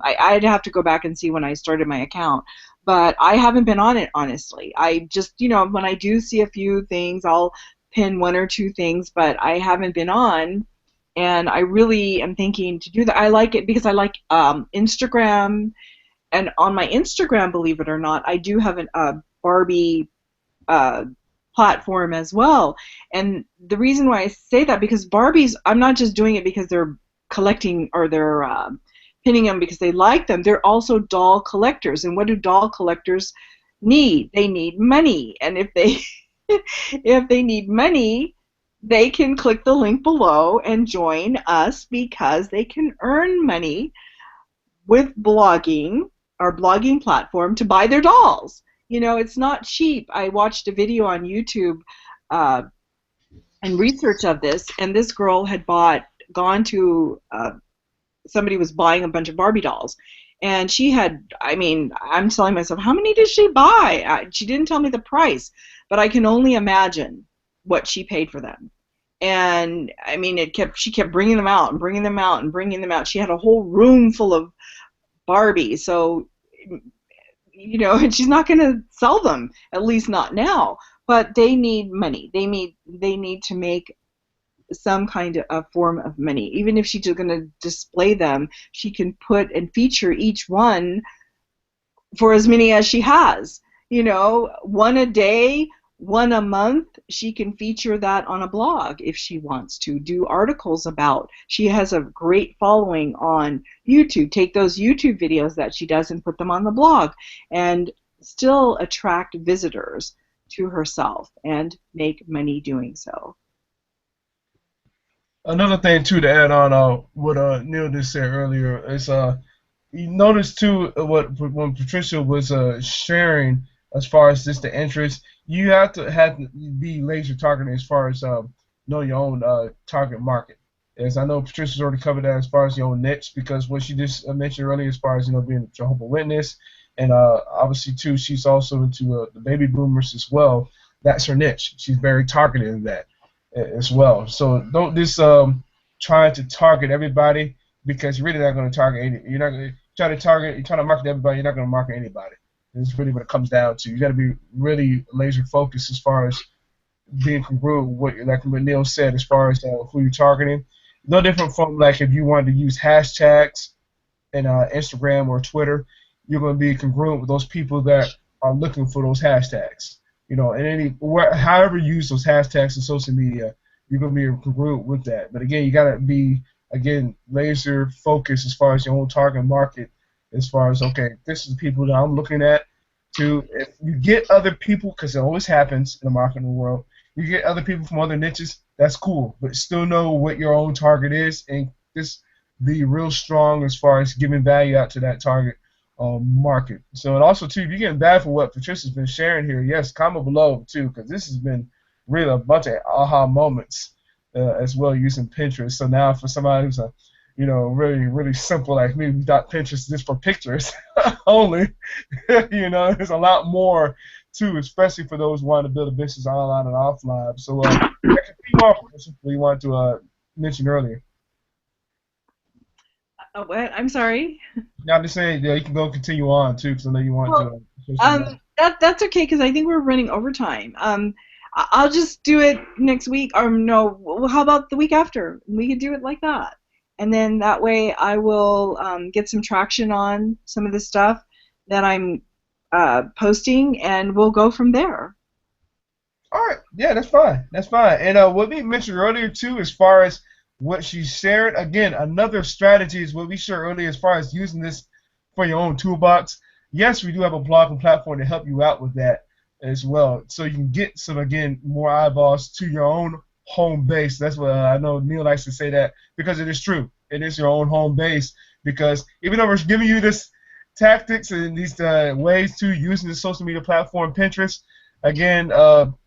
I'd have to go back and see when I started my account. But I haven't been on it, honestly. I just, you know, when I do see a few things, I'll pin one or two things, but I haven't been on, and I really am thinking to do that. I like it because I like Instagram, and on my Instagram, believe it or not, I do have a Barbie platform as well. And the reason why I say that, because Barbies, I'm not just doing it because they're collecting, or they're pinning them because they like them. They're also doll collectors, and what do doll collectors need? They need money, and if they if they need money, they can click the link below and join us, because they can earn money with blogging our blogging platform to buy their dolls. You know, it's not cheap. I watched a video on YouTube and research of this, and this girl had gone to somebody was buying a bunch of Barbie dolls, and she had, I mean, I'm telling myself, how many did she buy? She didn't tell me the price, but I can only imagine what she paid for them. And I mean, she kept bringing them out and bringing them out and bringing them out. She had a whole room full of Barbie, so you know, and she's not going to sell them, at least not now. But they need money. They need to make some kind of form of money. Even if she's going to display them, she can put and feature each one for as many as she has. You know, one a day, one a month. She can feature that on a blog if she wants to. Do articles about. She has a great following on YouTube. Take those YouTube videos that she does and put them on the blog, and still attract visitors to herself and make money doing so. Another thing too to add on what Neil just said earlier is you notice too when Patricia was sharing as far as just the interest, you have to be laser targeted as far as know your own target market. As I know Patricia's already covered that as far as your own niche, because what she just mentioned earlier as far as, you know, being a Jehovah's Witness, and obviously too she's also into the baby boomers as well. That's her niche. She's very targeted in that as well. So don't just try to target everybody, because you're really not going to target you're not going to try to target. You're trying to market everybody. You're not going to market anybody. It's really what it comes down to. You got to be really laser focused as far as being congruent with like what Neil said as far as who you're targeting. No different from like if you wanted to use hashtags in Instagram or Twitter, you're going to be congruent with those people that are looking for those hashtags. You know, and however you use those hashtags in social media, you're going to be congruent with that. But again, you got to be, again, laser focused as far as your own target market, as far as, okay, this is the people that I'm looking at. If you get other people, because it always happens in the marketing world, you get other people from other niches, that's cool. But still know what your own target is, and just be real strong as far as giving value out to that target market. So, and also too, if you're getting bad for what Patricia's been sharing here, yes, comment below too, because this has been really a bunch of aha moments as well using Pinterest. So now for somebody who's really simple like me, who got Pinterest just for pictures only, you know, there's a lot more too, especially for those who want to build a business online and offline. So I can see more you want to mention earlier. What? I'm sorry. Yeah, I'm just saying, you can go continue on too, because I know you want to. That's okay, because I think we're running overtime. I'll just do it next week, or no? How about the week after? We could do it like that, and then that way I will get some traction on some of the stuff that I'm posting, and we'll go from there. All right. Yeah, that's fine. That's fine. And what we mentioned earlier too, as far as what she shared, again, another strategy is what we shared earlier as far as using this for your own toolbox. Yes, we do have a blog and platform to help you out with that as well, so you can get some, again, more eyeballs to your own home base. That's what I know Neil likes to say, that because it is true. It is your own home base, because even though we're giving you this tactics and these ways to using the social media platform Pinterest, again,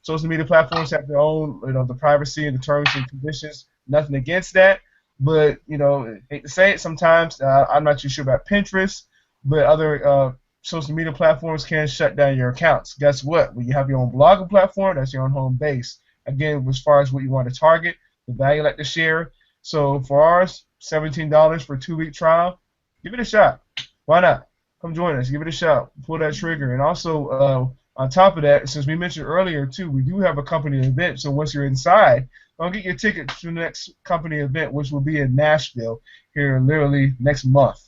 social media platforms have their own, the privacy and the terms and conditions. Nothing against that, but hate to say it, sometimes I'm not too sure about Pinterest, but other social media platforms can shut down your accounts. Guess what? When you have your own blogging platform, that's your own home base. Again, as far as what you want to target, the value you like to share. So for ours, $17 for a 2-week trial. Give it a shot. Why not? Come join us. Give it a shot. Pull that trigger. And also, on top of that, since we mentioned earlier too, we do have a company event. So once you're inside, I'll get your ticket to the next company event, which will be in Nashville here literally next month,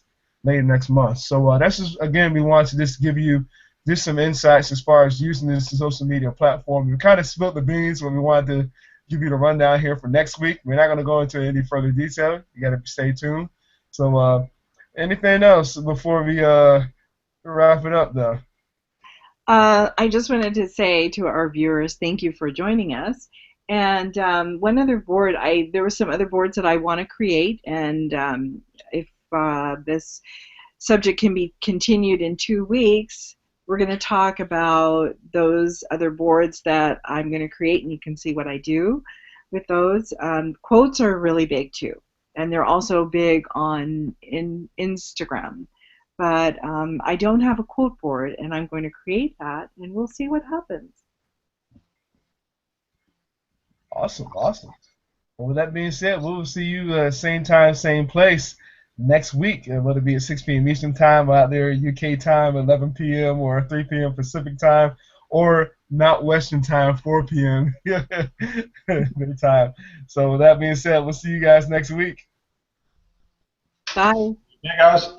later next month. So that's just, again, we want to just give you just some insights as far as using this social media platform. We kind of spilled the beans when we wanted to give you the rundown here for next week. We're not going to go into any further detail. You got to stay tuned. So anything else before we wrap it up, though? I just wanted to say to our viewers, thank you for joining us. And one other board, there were some other boards that I want to create, and if this subject can be continued in 2 weeks, we're going to talk about those other boards that I'm going to create, and you can see what I do with those. Quotes are really big too, and they're also big on Instagram. But I don't have a quote board, and I'm going to create that, and we'll see what happens. Awesome, awesome. Well, with that being said, we'll see you same time, same place next week, whether it be at 6 p.m. Eastern Time or out there UK time, 11 p.m. or 3 p.m. Pacific Time, or Mount Western Time, 4 p.m. their time. So with that being said, we'll see you guys next week. Bye. Yeah, guys.